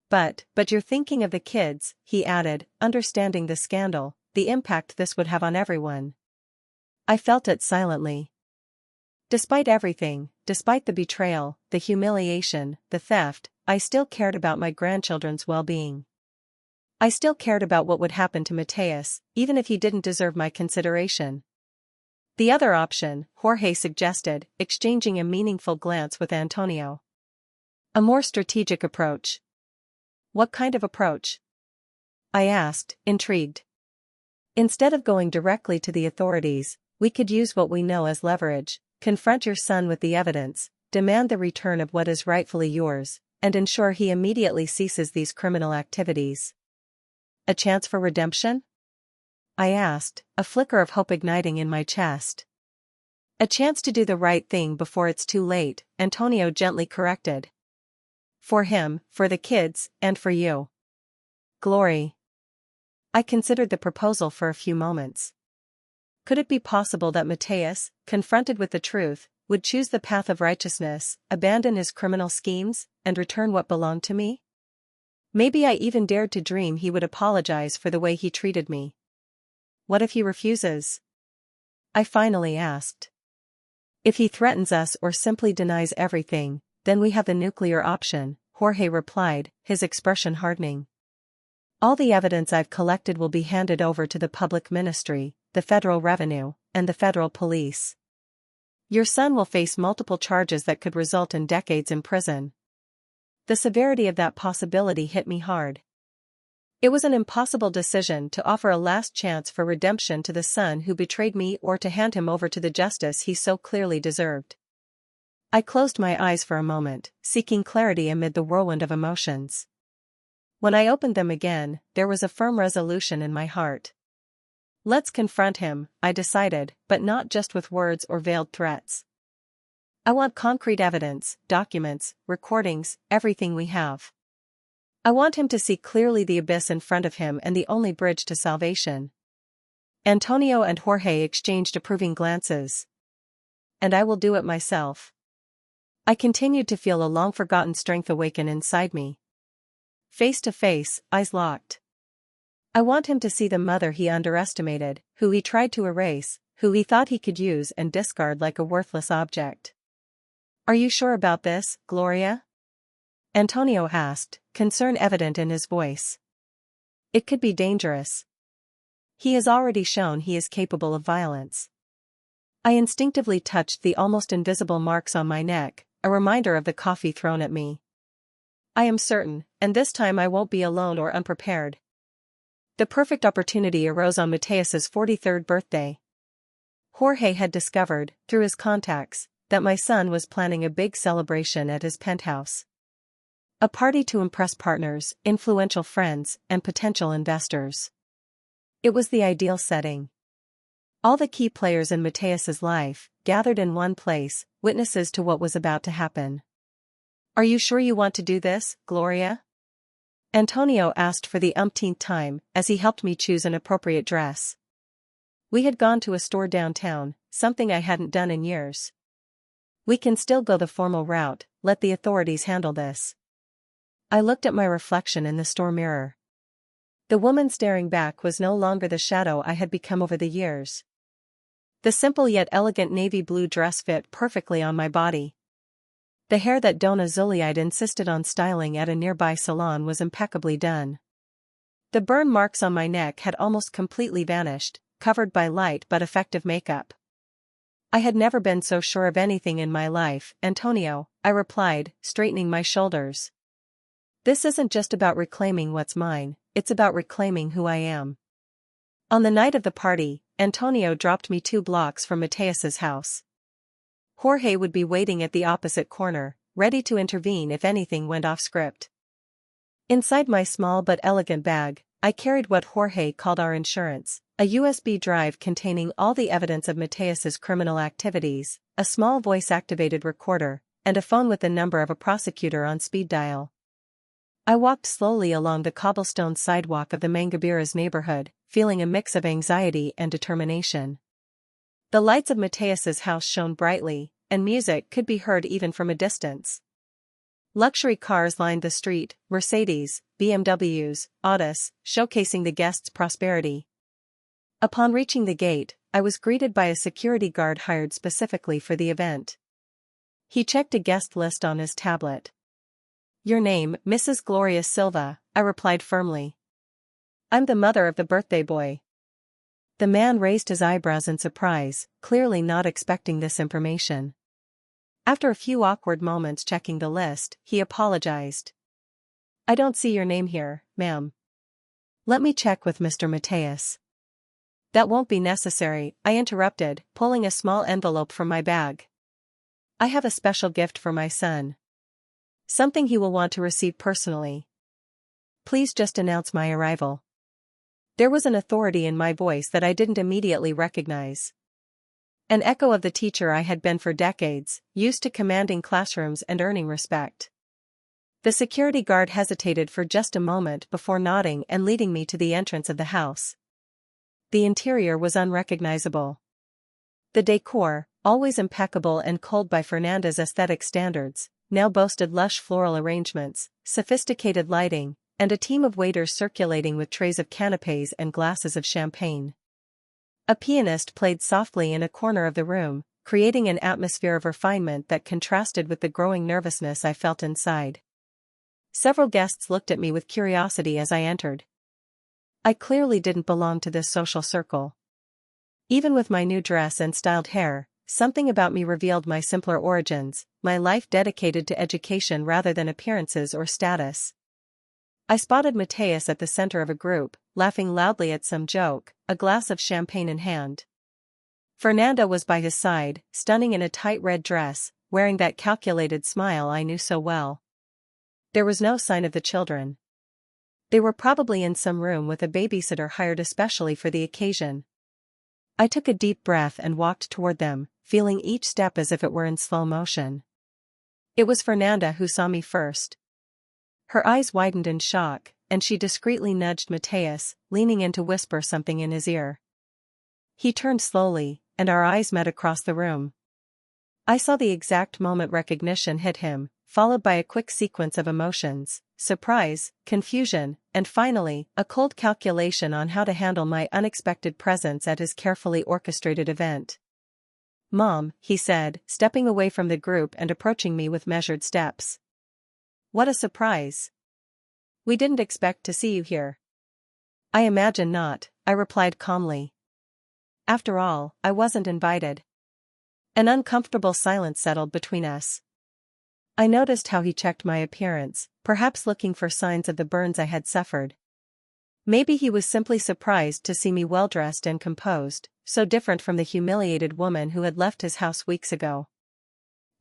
But you're thinking of the kids, he added, understanding the scandal, the impact this would have on everyone. I felt it silently. Despite everything, despite the betrayal, the humiliation, the theft, I still cared about my grandchildren's well-being. I still cared about what would happen to Mateus, even if he didn't deserve my consideration. The other option, Jorge suggested, exchanging a meaningful glance with Antonio. A more strategic approach. What kind of approach? I asked, intrigued. Instead of going directly to the authorities, we could use what we know as leverage, confront your son with the evidence, demand the return of what is rightfully yours, and ensure he immediately ceases these criminal activities. A chance for redemption? I asked, a flicker of hope igniting in my chest. A chance to do the right thing before it's too late, Antonio gently corrected. For him, for the kids, and for you. Glory. I considered the proposal for a few moments. Could it be possible that Mateus, confronted with the truth, would choose the path of righteousness, abandon his criminal schemes, and return what belonged to me? Maybe I even dared to dream he would apologize for the way he treated me. What if he refuses? I finally asked. If he threatens us or simply denies everything, then we have the nuclear option, Jorge replied, his expression hardening. All the evidence I've collected will be handed over to the public ministry, the federal revenue, and the federal police. Your son will face multiple charges that could result in decades in prison. The severity of that possibility hit me hard. It was an impossible decision to offer a last chance for redemption to the son who betrayed me or to hand him over to the justice he so clearly deserved. I closed my eyes for a moment, seeking clarity amid the whirlwind of emotions. When I opened them again, there was a firm resolution in my heart. Let's confront him, I decided, but not just with words or veiled threats. I want concrete evidence, documents, recordings, everything we have. I want him to see clearly the abyss in front of him and the only bridge to salvation. Antonio and Jorge exchanged approving glances. And I will do it myself. I continued to feel a long-forgotten strength awaken inside me. Face to face, eyes locked. I want him to see the mother he underestimated, who he tried to erase, who he thought he could use and discard like a worthless object. Are you sure about this, Gloria? Antonio asked, concern evident in his voice. It could be dangerous. He has already shown he is capable of violence. I instinctively touched the almost invisible marks on my neck, a reminder of the coffee thrown at me. I am certain, and this time I won't be alone or unprepared. The perfect opportunity arose on Mateus's 43rd birthday. Jorge had discovered, through his contacts, that my son was planning a big celebration at his penthouse. A party to impress partners, influential friends, and potential investors. It was the ideal setting. All the key players in Mateus's life, gathered in one place, witnesses to what was about to happen. Are you sure you want to do this, Gloria? Antonio asked for the umpteenth time, as he helped me choose an appropriate dress. We had gone to a store downtown, something I hadn't done in years. We can still go the formal route, let the authorities handle this. I looked at my reflection in the store mirror. The woman staring back was no longer the shadow I had become over the years. The simple yet elegant navy blue dress fit perfectly on my body. The hair that Donna Zuliide insisted on styling at a nearby salon was impeccably done. The burn marks on my neck had almost completely vanished, covered by light but effective makeup. I had never been so sure of anything in my life, Antonio, I replied, straightening my shoulders. This isn't just about reclaiming what's mine, it's about reclaiming who I am. On the night of the party, Antonio dropped me 2 blocks from Mateus's house. Jorge would be waiting at the opposite corner, ready to intervene if anything went off script. Inside my small but elegant bag, I carried what Jorge called our insurance, a USB drive containing all the evidence of Mateus's criminal activities, a small voice-activated recorder, and a phone with the number of a prosecutor on speed dial. I walked slowly along the cobblestone sidewalk of the Mangabeira's neighborhood, feeling a mix of anxiety and determination. The lights of Mateus's house shone brightly, and music could be heard even from a distance. Luxury cars lined the street, Mercedes, BMWs, Audis, showcasing the guests' prosperity. Upon reaching the gate, I was greeted by a security guard hired specifically for the event. He checked a guest list on his tablet. Your name, Mrs. Glória Silva, I replied firmly. I'm the mother of the birthday boy. The man raised his eyebrows in surprise, clearly not expecting this information. After a few awkward moments checking the list, he apologized. I don't see your name here, ma'am. Let me check with Mr. Mateus. That won't be necessary, I interrupted, pulling a small envelope from my bag. I have a special gift for my son. Something he will want to receive personally. Please just announce my arrival. There was an authority in my voice that I didn't immediately recognize. An echo of the teacher I had been for decades, used to commanding classrooms and earning respect. The security guard hesitated for just a moment before nodding and leading me to the entrance of the house. the interior was unrecognizable. The decor, always impeccable and culled by Fernanda's aesthetic standards, now boasted lush floral arrangements, sophisticated lighting, and a team of waiters circulating with trays of canapés and glasses of champagne. A pianist played softly in a corner of the room, creating an atmosphere of refinement that contrasted with the growing nervousness I felt inside. Several guests looked at me with curiosity as I entered. I clearly didn't belong to this social circle. Even with my new dress and styled hair, something about me revealed my simpler origins, my life dedicated to education rather than appearances or status. I spotted Matthias at the center of a group, laughing loudly at some joke, a glass of champagne in hand. Fernanda was by his side, stunning in a tight red dress, wearing that calculated smile I knew so well. There was no sign of the children. They were probably in some room with a babysitter hired especially for the occasion. I took a deep breath and walked toward them, feeling each step as if it were in slow motion. It was Fernanda who saw me first. Her eyes widened in shock, and she discreetly nudged Matthias, leaning in to whisper something in his ear. He turned slowly, and our eyes met across the room. I saw the exact moment recognition hit him, followed by a quick sequence of emotions, surprise, confusion, and finally, a cold calculation on how to handle my unexpected presence at his carefully orchestrated event. "Mom," he said, stepping away from the group and approaching me with measured steps. "What a surprise. We didn't expect to see you here." "I imagine not," I replied calmly. After all, I wasn't invited. An uncomfortable silence settled between us. I noticed how he checked my appearance, perhaps looking for signs of the burns I had suffered. Maybe he was simply surprised to see me well-dressed and composed, so different from the humiliated woman who had left his house weeks ago.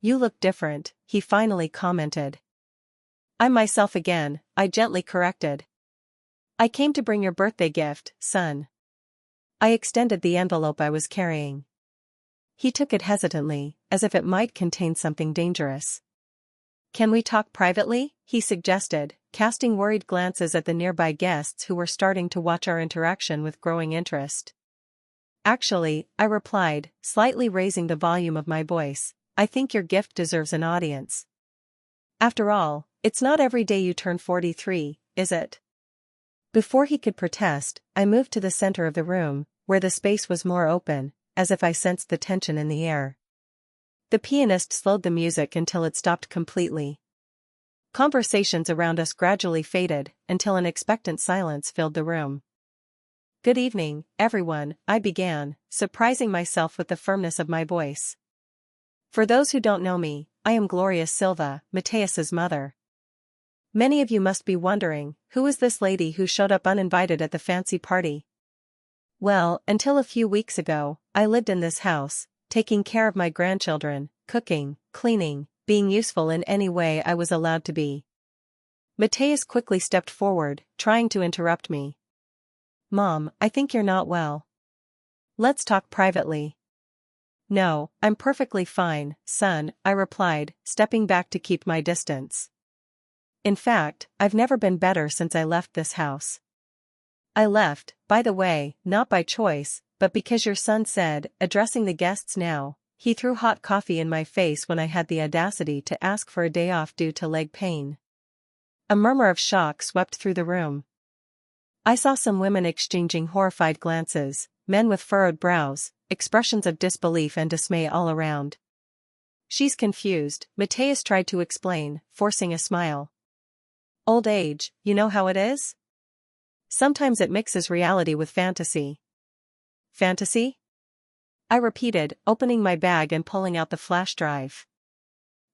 "You look different," he finally commented. "I'm myself again," I gently corrected. "I came to bring your birthday gift, son." I extended the envelope I was carrying. He took it hesitantly, as if it might contain something dangerous. "Can we talk privately?" he suggested, casting worried glances at the nearby guests who were starting to watch our interaction with growing interest. "Actually," I replied, slightly raising the volume of my voice, "I think your gift deserves an audience. After all, it's not every day you turn 43, is it?" Before he could protest, I moved to the center of the room, where the space was more open, as if I sensed the tension in the air. The pianist slowed the music until it stopped completely. Conversations around us gradually faded, until an expectant silence filled the room. "Good evening, everyone," I began, surprising myself with the firmness of my voice. "For those who don't know me, I am Glória Silva, Matthias's mother. Many of you must be wondering, who is this lady who showed up uninvited at the fancy party? Well, until a few weeks ago, I lived in this house, taking care of my grandchildren, cooking, cleaning, being useful in any way I was allowed to be." Matthias quickly stepped forward, trying to interrupt me. "Mom, I think you're not well. Let's talk privately." "No, I'm perfectly fine, son," I replied, stepping back to keep my distance. "In fact, I've never been better since I left this house. I left, by the way, not by choice, but because your son said," addressing the guests now. He threw hot coffee in my face when I had the audacity to ask for a day off due to leg pain. A murmur of shock swept through the room. I saw some women exchanging horrified glances, men with furrowed brows, expressions of disbelief and dismay all around. "She's confused," Matthias tried to explain, forcing a smile. "Old age, you know how it is? Sometimes it mixes reality with fantasy." "Fantasy?" I repeated, opening my bag and pulling out the flash drive.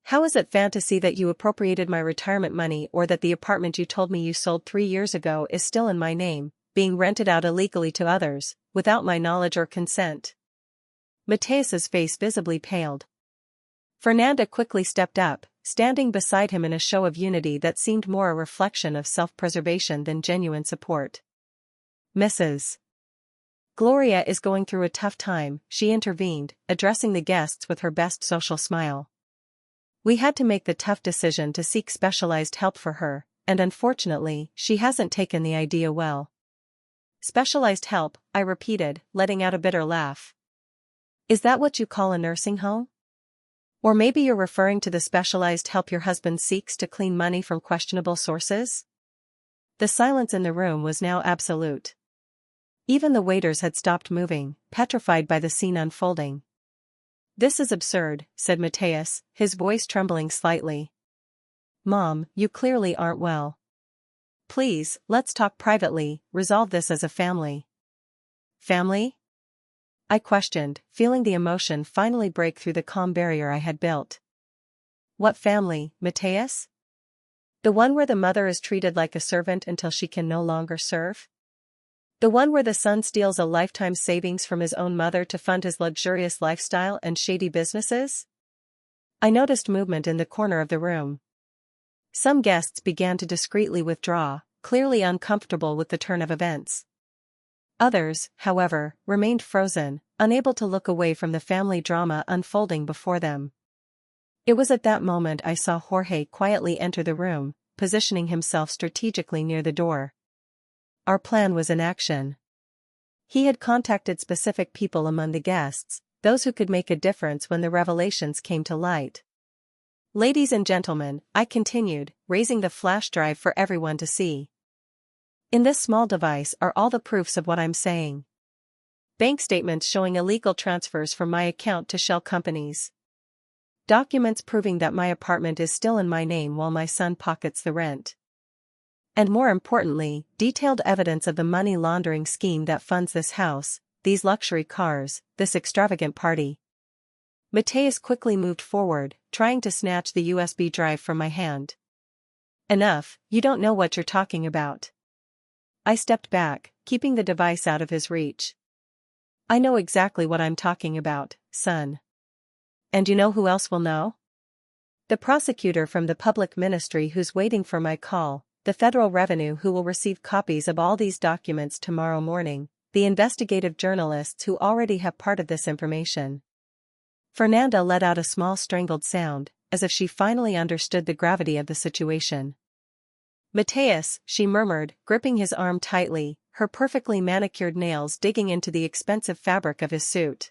"How is it fantasy that you appropriated my retirement money or that the apartment you told me you sold 3 years ago is still in my name, being rented out illegally to others, without my knowledge or consent?" Matthias's face visibly paled. Fernanda quickly stepped up, standing beside him in a show of unity that seemed more a reflection of self-preservation than genuine support. "Mrs. Glória is going through a tough time," she intervened, addressing the guests with her best social smile. "We had to make the tough decision to seek specialized help for her, and unfortunately, she hasn't taken the idea well. Specialized help, I repeated, letting out a bitter laugh. Is that what you call a nursing home? Or maybe you're referring to the specialized help your husband seeks to clean money from questionable sources? The silence in the room was now absolute. Even the waiters had stopped moving, petrified by the scene unfolding. This is absurd, said Matthias, his voice trembling slightly. Mom, you clearly aren't well. Please, let's talk privately, resolve this as a family. Family? I questioned, feeling the emotion finally break through the calm barrier I had built. What family, Matthias? The one where the mother is treated like a servant until she can no longer serve? The one where the son steals a lifetime savings from his own mother to fund his luxurious lifestyle and shady businesses? I noticed movement in the corner of the room. Some guests began to discreetly withdraw, clearly uncomfortable with the turn of events. Others, however, remained frozen, unable to look away from the family drama unfolding before them. It was at that moment I saw Jorge quietly enter the room, positioning himself strategically near the door. Our plan was in action. He had contacted specific people among the guests, those who could make a difference when the revelations came to light. Ladies and gentlemen, I continued, raising the flash drive for everyone to see. In this small device are all the proofs of what I'm saying. Bank statements showing illegal transfers from my account to shell companies. Documents proving that my apartment is still in my name while my son pockets the rent. And more importantly, detailed evidence of the money laundering scheme that funds this house, these luxury cars, this extravagant party. Matthias quickly moved forward, trying to snatch the USB drive from my hand. Enough, you don't know what you're talking about. I stepped back, keeping the device out of his reach. I know exactly what I'm talking about, son. And you know who else will know? The prosecutor from the public ministry who's waiting for my call, the federal revenue who will receive copies of all these documents tomorrow morning, the investigative journalists who already have part of this information. Fernanda let out a small strangled sound, as if she finally understood the gravity of the situation. Matthias, she murmured, gripping his arm tightly, her perfectly manicured nails digging into the expensive fabric of his suit.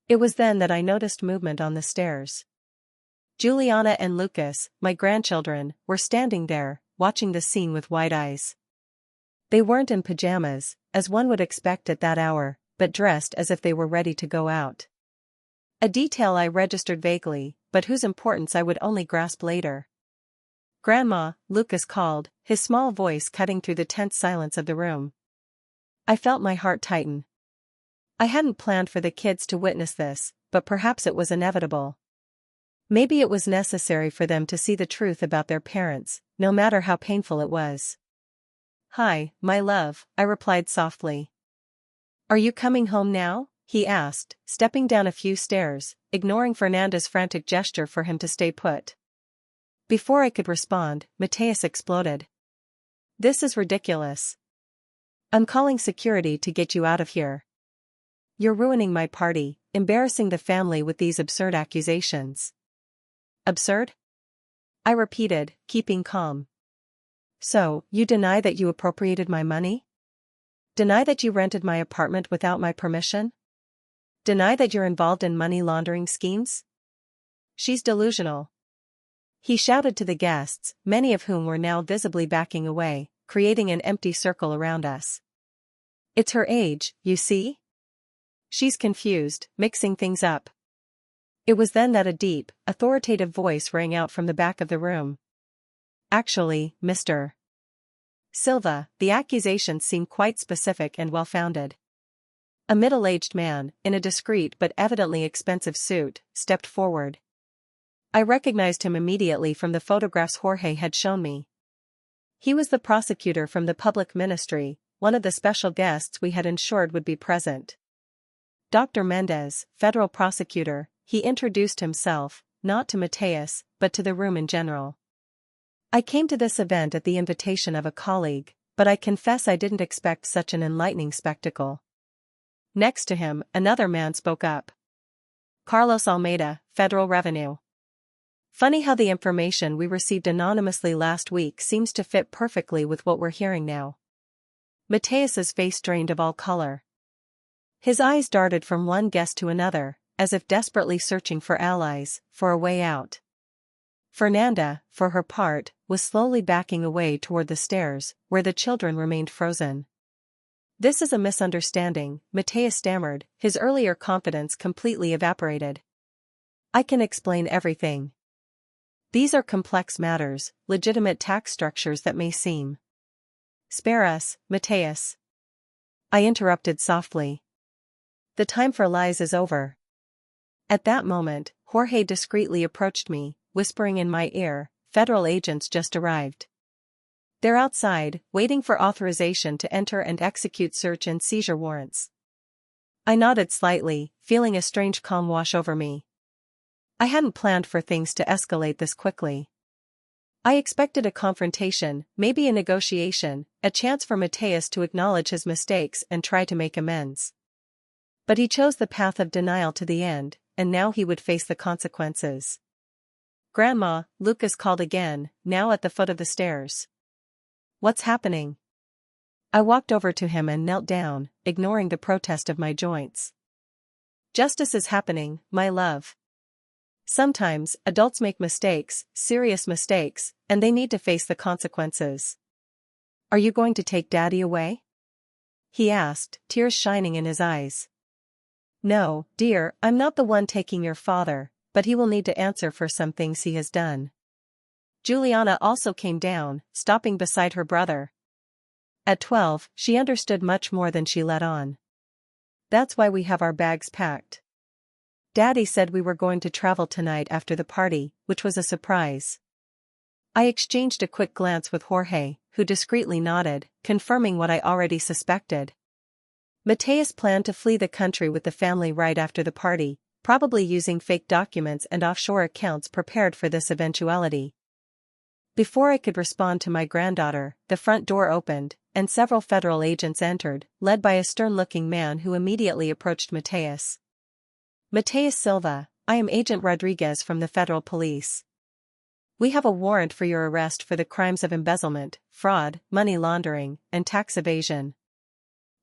It was then that I noticed movement on the stairs. Juliana and Lucas, my grandchildren, were standing there, watching the scene with wide eyes. They weren't in pajamas, as one would expect at that hour, but dressed as if they were ready to go out. A detail I registered vaguely, but whose importance I would only grasp later. Grandma, Lucas called, his small voice cutting through the tense silence of the room. I felt my heart tighten. I hadn't planned for the kids to witness this, but perhaps it was inevitable. Maybe it was necessary for them to see the truth about their parents, no matter how painful it was. Hi, my love, I replied softly. Are you coming home now? He asked, stepping down a few stairs, ignoring Fernanda's frantic gesture for him to stay put. Before I could respond, Matthias exploded. This is ridiculous. I'm calling security to get you out of here. You're ruining my party, embarrassing the family with these absurd accusations. Absurd? I repeated, keeping calm. So, you deny that you appropriated my money? Deny that you rented my apartment without my permission? Deny that you're involved in money laundering schemes? She's delusional. He shouted to the guests, many of whom were now visibly backing away, creating an empty circle around us. It's her age, you see? She's confused, mixing things up. It was then that a deep, authoritative voice rang out from the back of the room. Actually, Mr. Silva, the accusations seem quite specific and well-founded. A middle-aged man, in a discreet but evidently expensive suit, stepped forward. I recognized him immediately from the photographs Jorge had shown me. He was the prosecutor from the public ministry, one of the special guests we had ensured would be present. Dr. Mendez, federal prosecutor, he introduced himself, not to Matthias, but to the room in general. I came to this event at the invitation of a colleague, but I confess I didn't expect such an enlightening spectacle. Next to him, another man spoke up. Carlos Almeida, Federal Revenue. Funny how the information we received anonymously last week seems to fit perfectly with what we're hearing now. Mateus's face drained of all color. His eyes darted from one guest to another, as if desperately searching for allies, for a way out. Fernanda, for her part, was slowly backing away toward the stairs, where the children remained frozen. "This is a misunderstanding," Mateus stammered, his earlier confidence completely evaporated. "I can explain everything. These are complex matters, legitimate tax structures that may seem." "Spare us, Mateus," I interrupted softly. "The time for lies is over." At that moment, Jorge discreetly approached me, whispering in my ear, "Federal agents just arrived. They're outside, waiting for authorization to enter and execute search and seizure warrants." I nodded slightly, feeling a strange calm wash over me. I hadn't planned for things to escalate this quickly. I expected a confrontation, maybe a negotiation, a chance for Mateus to acknowledge his mistakes and try to make amends. But he chose the path of denial to the end, and now he would face the consequences. "Grandma," Lucas called again, now at the foot of the stairs. "What's happening?" I walked over to him and knelt down, ignoring the protest of my joints. "Justice is happening, my love. Sometimes, adults make mistakes, serious mistakes, and they need to face the consequences." "Are you going to take Daddy away?" he asked, tears shining in his eyes. "No, dear, I'm not the one taking your father, but he will need to answer for some things he has done." Juliana also came down, stopping beside her brother. At 12, she understood much more than she let on. "That's why we have our bags packed. Daddy said we were going to travel tonight after the party, which was a surprise." I exchanged a quick glance with Jorge, who discreetly nodded, confirming what I already suspected. Mateus planned to flee the country with the family right after the party, probably using fake documents and offshore accounts prepared for this eventuality. Before I could respond to my granddaughter, the front door opened, and several federal agents entered, led by a stern-looking man who immediately approached Mateus. "Mateus Silva, I am Agent Rodriguez from the federal police. We have a warrant for your arrest for the crimes of embezzlement, fraud, money laundering, and tax evasion.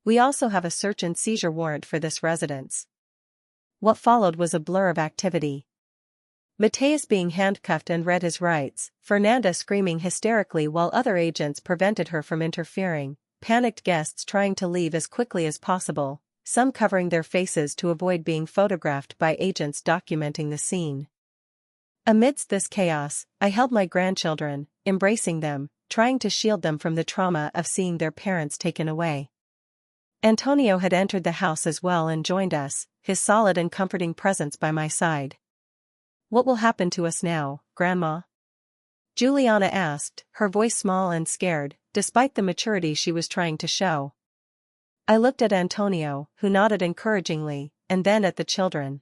We also have a search and seizure warrant for this residence." What followed was a blur of activity. Mateus being handcuffed and read his rights, Fernanda screaming hysterically while other agents prevented her from interfering, panicked guests trying to leave as quickly as possible, some covering their faces to avoid being photographed by agents documenting the scene. Amidst this chaos, I held my grandchildren, embracing them, trying to shield them from the trauma of seeing their parents taken away. Antonio had entered the house as well and joined us, his solid and comforting presence by my side. "What will happen to us now, Grandma?" Juliana asked, her voice small and scared, despite the maturity she was trying to show. I looked at Antonio, who nodded encouragingly, and then at the children.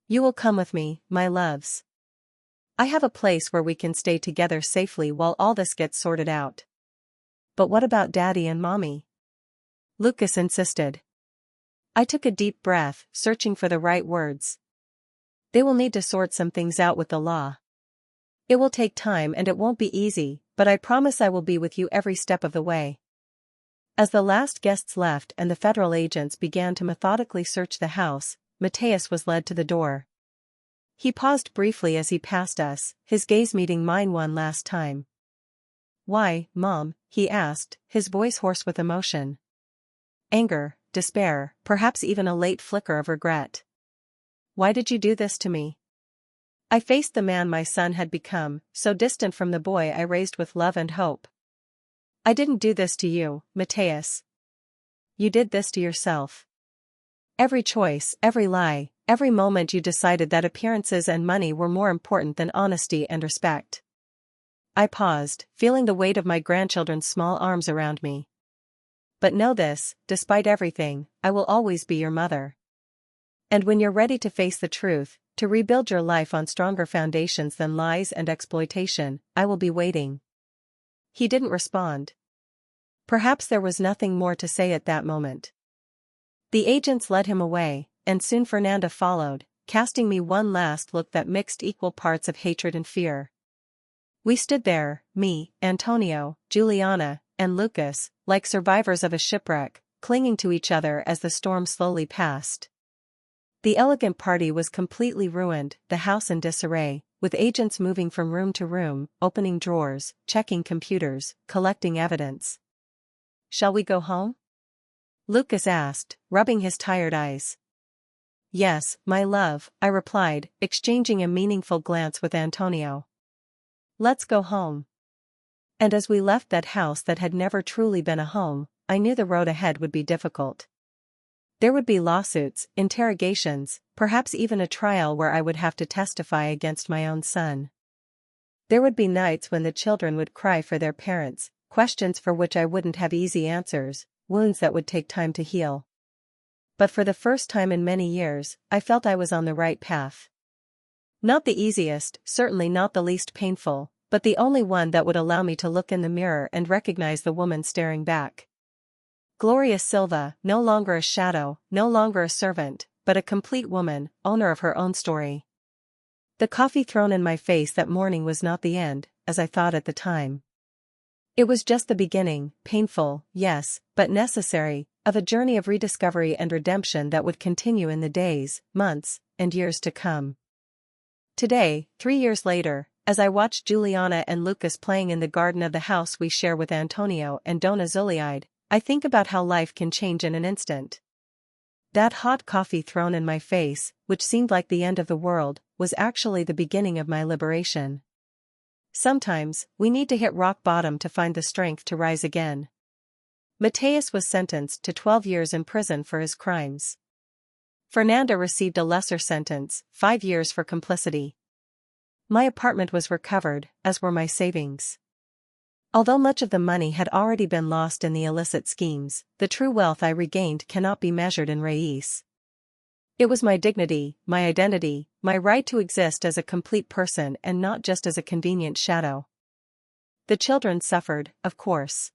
"You will come with me, my loves. I have a place where we can stay together safely while all this gets sorted out." "But what about Daddy and Mommy?" Lucas insisted. I took a deep breath, searching for the right words. "They will need to sort some things out with the law. It will take time and it won't be easy, but I promise I will be with you every step of the way." As the last guests left and the federal agents began to methodically search the house, Mateus was led to the door. He paused briefly as he passed us, his gaze meeting mine one last time. "Why, Mom?" he asked, his voice hoarse with emotion. Anger, despair, perhaps even a late flicker of regret. "Why did you do this to me?" I faced the man my son had become, so distant from the boy I raised with love and hope. "I didn't do this to you, Mateus. You did this to yourself. Every choice, every lie, every moment you decided that appearances and money were more important than honesty and respect." I paused, feeling the weight of my grandchildren's small arms around me. "But know this, despite everything, I will always be your mother. And when you're ready to face the truth, to rebuild your life on stronger foundations than lies and exploitation, I will be waiting." He didn't respond. Perhaps there was nothing more to say at that moment. The agents led him away, and soon Fernanda followed, casting me one last look that mixed equal parts of hatred and fear. We stood there, me, Antonio, Juliana, and Lucas, like survivors of a shipwreck, clinging to each other as the storm slowly passed. The elegant party was completely ruined, the house in disarray, with agents moving from room to room, opening drawers, checking computers, collecting evidence. "Shall we go home?" Lucas asked, rubbing his tired eyes. "Yes, my love," I replied, exchanging a meaningful glance with Antonio. "Let's go home." And as we left that house that had never truly been a home, I knew the road ahead would be difficult. There would be lawsuits, interrogations, perhaps even a trial where I would have to testify against my own son. There would be nights when the children would cry for their parents, questions for which I wouldn't have easy answers, wounds that would take time to heal. But for the first time in many years, I felt I was on the right path. Not the easiest, certainly not the least painful, but the only one that would allow me to look in the mirror and recognize the woman staring back. Glória Silva, no longer a shadow, no longer a servant, but a complete woman, owner of her own story. The coffee thrown in my face that morning was not the end, as I thought at the time. It was just the beginning, painful, yes, but necessary, of a journey of rediscovery and redemption that would continue in the days, months, and years to come. Today, 3 years later, as I watch Juliana and Lucas playing in the garden of the house we share with Antonio and Dona Zuleide, I think about how life can change in an instant. That hot coffee thrown in my face, which seemed like the end of the world, was actually the beginning of my liberation. Sometimes, we need to hit rock bottom to find the strength to rise again. Mateus was sentenced to 12 years in prison for his crimes. Fernanda received a lesser sentence, 5 years for complicity. My apartment was recovered, as were my savings. Although much of the money had already been lost in the illicit schemes, the true wealth I regained cannot be measured in reis. It was my dignity, my identity, my right to exist as a complete person and not just as a convenient shadow. The children suffered, of course.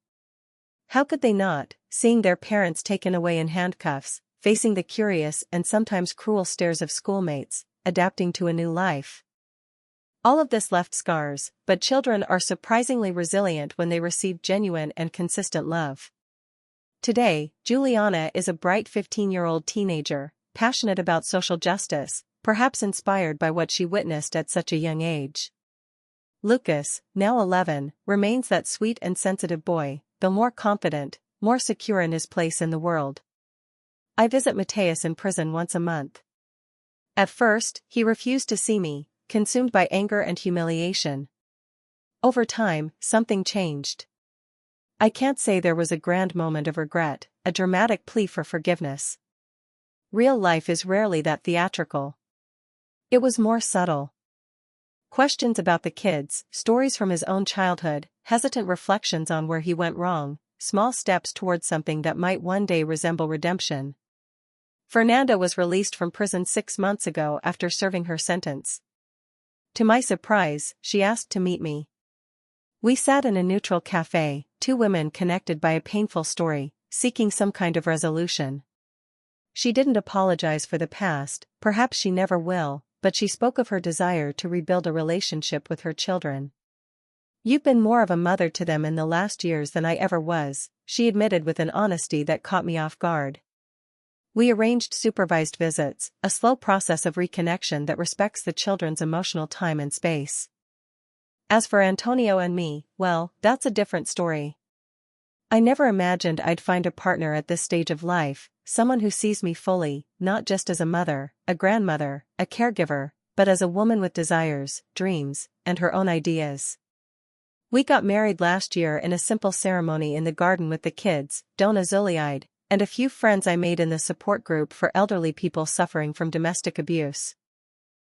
How could they not, seeing their parents taken away in handcuffs, facing the curious and sometimes cruel stares of schoolmates, adapting to a new life? All of this left scars, but children are surprisingly resilient when they receive genuine and consistent love. Today, Juliana is a bright 15-year-old teenager, passionate about social justice, perhaps inspired by what she witnessed at such a young age. Lucas, now 11, remains that sweet and sensitive boy, though more confident, more secure in his place in the world. I visit Mateus in prison once a month. At first, he refused to see me, consumed by anger and humiliation. Over time, something changed. I can't say there was a grand moment of regret, a dramatic plea for forgiveness. Real life is rarely that theatrical. It was more subtle. Questions about the kids, stories from his own childhood, hesitant reflections on where he went wrong, small steps towards something that might one day resemble redemption. Fernanda was released from prison 6 months ago after serving her sentence. To my surprise, she asked to meet me. We sat in a neutral cafe, 2 women connected by a painful story, seeking some kind of resolution. She didn't apologize for the past, perhaps she never will, but she spoke of her desire to rebuild a relationship with her children. "You've been more of a mother to them in the last years than I ever was," she admitted with an honesty that caught me off guard. We arranged supervised visits, a slow process of reconnection that respects the children's emotional time and space. As for Antonio and me, well, that's a different story. I never imagined I'd find a partner at this stage of life, someone who sees me fully, not just as a mother, a grandmother, a caregiver, but as a woman with desires, dreams, and her own ideas. We got married last year in a simple ceremony in the garden with the kids, Dona Zuleide, and a few friends I made in the support group for elderly people suffering from domestic abuse.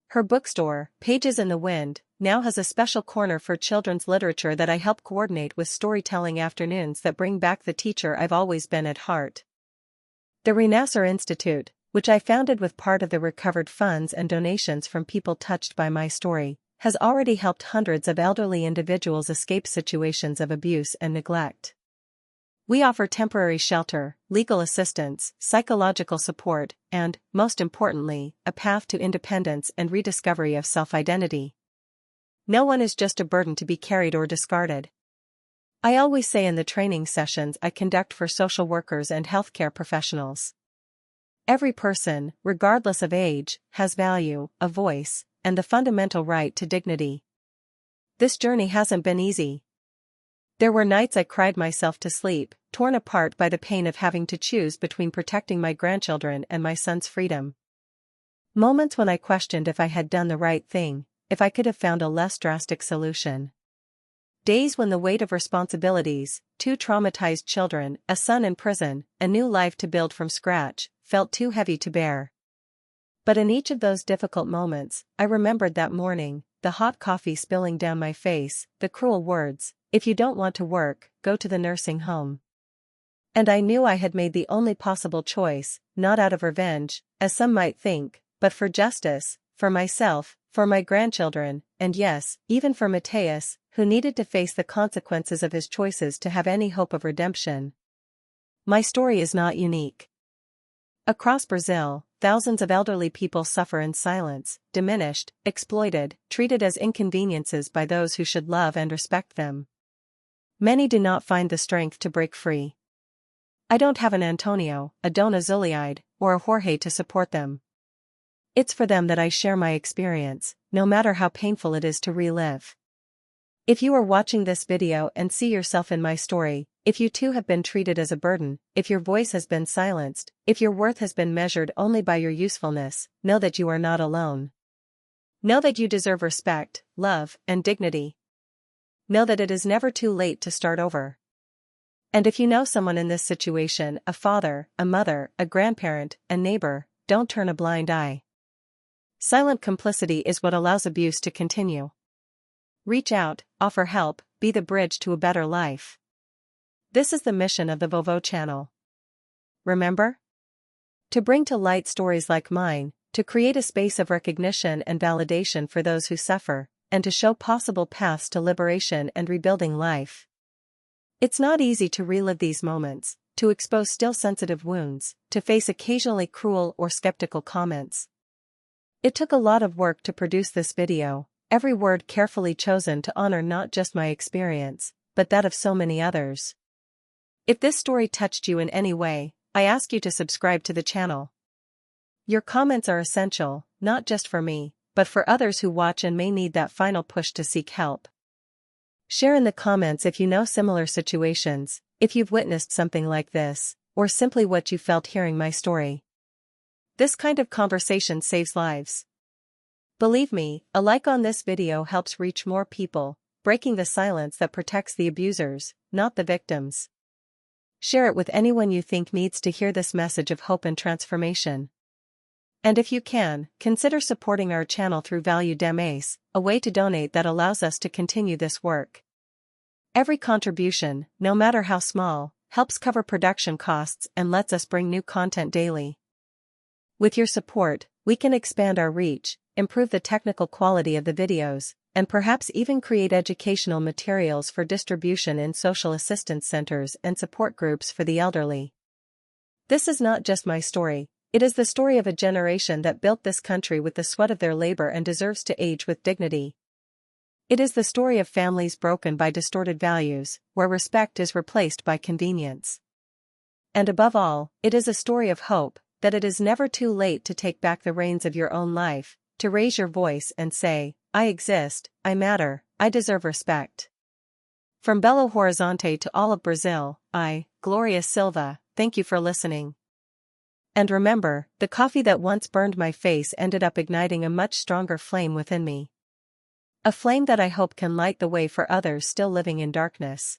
Her bookstore, Pages in the Wind, now has a special corner for children's literature that I help coordinate with storytelling afternoons that bring back the teacher I've always been at heart. The Renascer Institute, which I founded with part of the recovered funds and donations from people touched by my story, has already helped hundreds of elderly individuals escape situations of abuse and neglect. We offer temporary shelter, legal assistance, psychological support, and, most importantly, a path to independence and rediscovery of self-identity. No one is just a burden to be carried or discarded. I always say in the training sessions I conduct for social workers and healthcare professionals. Every person, regardless of age, has value, a voice, and the fundamental right to dignity. This journey hasn't been easy. There were nights I cried myself to sleep, torn apart by the pain of having to choose between protecting my grandchildren and my son's freedom. Moments when I questioned if I had done the right thing, if I could have found a less drastic solution. Days when the weight of responsibilities, 2 traumatized children, a son in prison, a new life to build from scratch, felt too heavy to bear. But in each of those difficult moments, I remembered that morning, the hot coffee spilling down my face, the cruel words, "If you don't want to work, go to the nursing home." And I knew I had made the only possible choice, not out of revenge, as some might think, but for justice, for myself, for my grandchildren, and yes, even for Mateus, who needed to face the consequences of his choices to have any hope of redemption. My story is not unique. Across Brazil, thousands of elderly people suffer in silence, diminished, exploited, treated as inconveniences by those who should love and respect them. Many do not find the strength to break free. I don't have an Antonio, a Dona Zuleide, or a Jorge to support them. It's for them that I share my experience, no matter how painful it is to relive. If you are watching this video and see yourself in my story, if you too have been treated as a burden, if your voice has been silenced, if your worth has been measured only by your usefulness, know that you are not alone. Know that you deserve respect, love, and dignity. Know that it is never too late to start over. And if you know someone in this situation, a father, a mother, a grandparent, a neighbor, don't turn a blind eye. Silent complicity is what allows abuse to continue. Reach out, offer help, be the bridge to a better life. This is the mission of the Vovo channel. Remember? To bring to light stories like mine, to create a space of recognition and validation for those who suffer, and to show possible paths to liberation and rebuilding life. It's not easy to relive these moments, to expose still sensitive wounds, to face occasionally cruel or skeptical comments. It took a lot of work to produce this video, every word carefully chosen to honor not just my experience, but that of so many others. If this story touched you in any way, I ask you to subscribe to the channel. Your comments are essential, not just for me, but for others who watch and may need that final push to seek help. Share in the comments if you know similar situations, if you've witnessed something like this, or simply what you felt hearing my story. This kind of conversation saves lives. Believe me, a like on this video helps reach more people, breaking the silence that protects the abusers, not the victims. Share it with anyone you think needs to hear this message of hope and transformation. And if you can, consider supporting our channel through Value Demais, a way to donate that allows us to continue this work. Every contribution, no matter how small, helps cover production costs and lets us bring new content daily. With your support, we can expand our reach, improve the technical quality of the videos, and perhaps even create educational materials for distribution in social assistance centers and support groups for the elderly. This is not just my story, it is the story of a generation that built this country with the sweat of their labor and deserves to age with dignity. It is the story of families broken by distorted values, where respect is replaced by convenience. And above all, it is a story of hope, that it is never too late to take back the reins of your own life, to raise your voice and say, "I exist, I matter, I deserve respect." From Belo Horizonte to all of Brazil, I, Glória Silva, thank you for listening. And remember, the coffee that once burned my face ended up igniting a much stronger flame within me. A flame that I hope can light the way for others still living in darkness.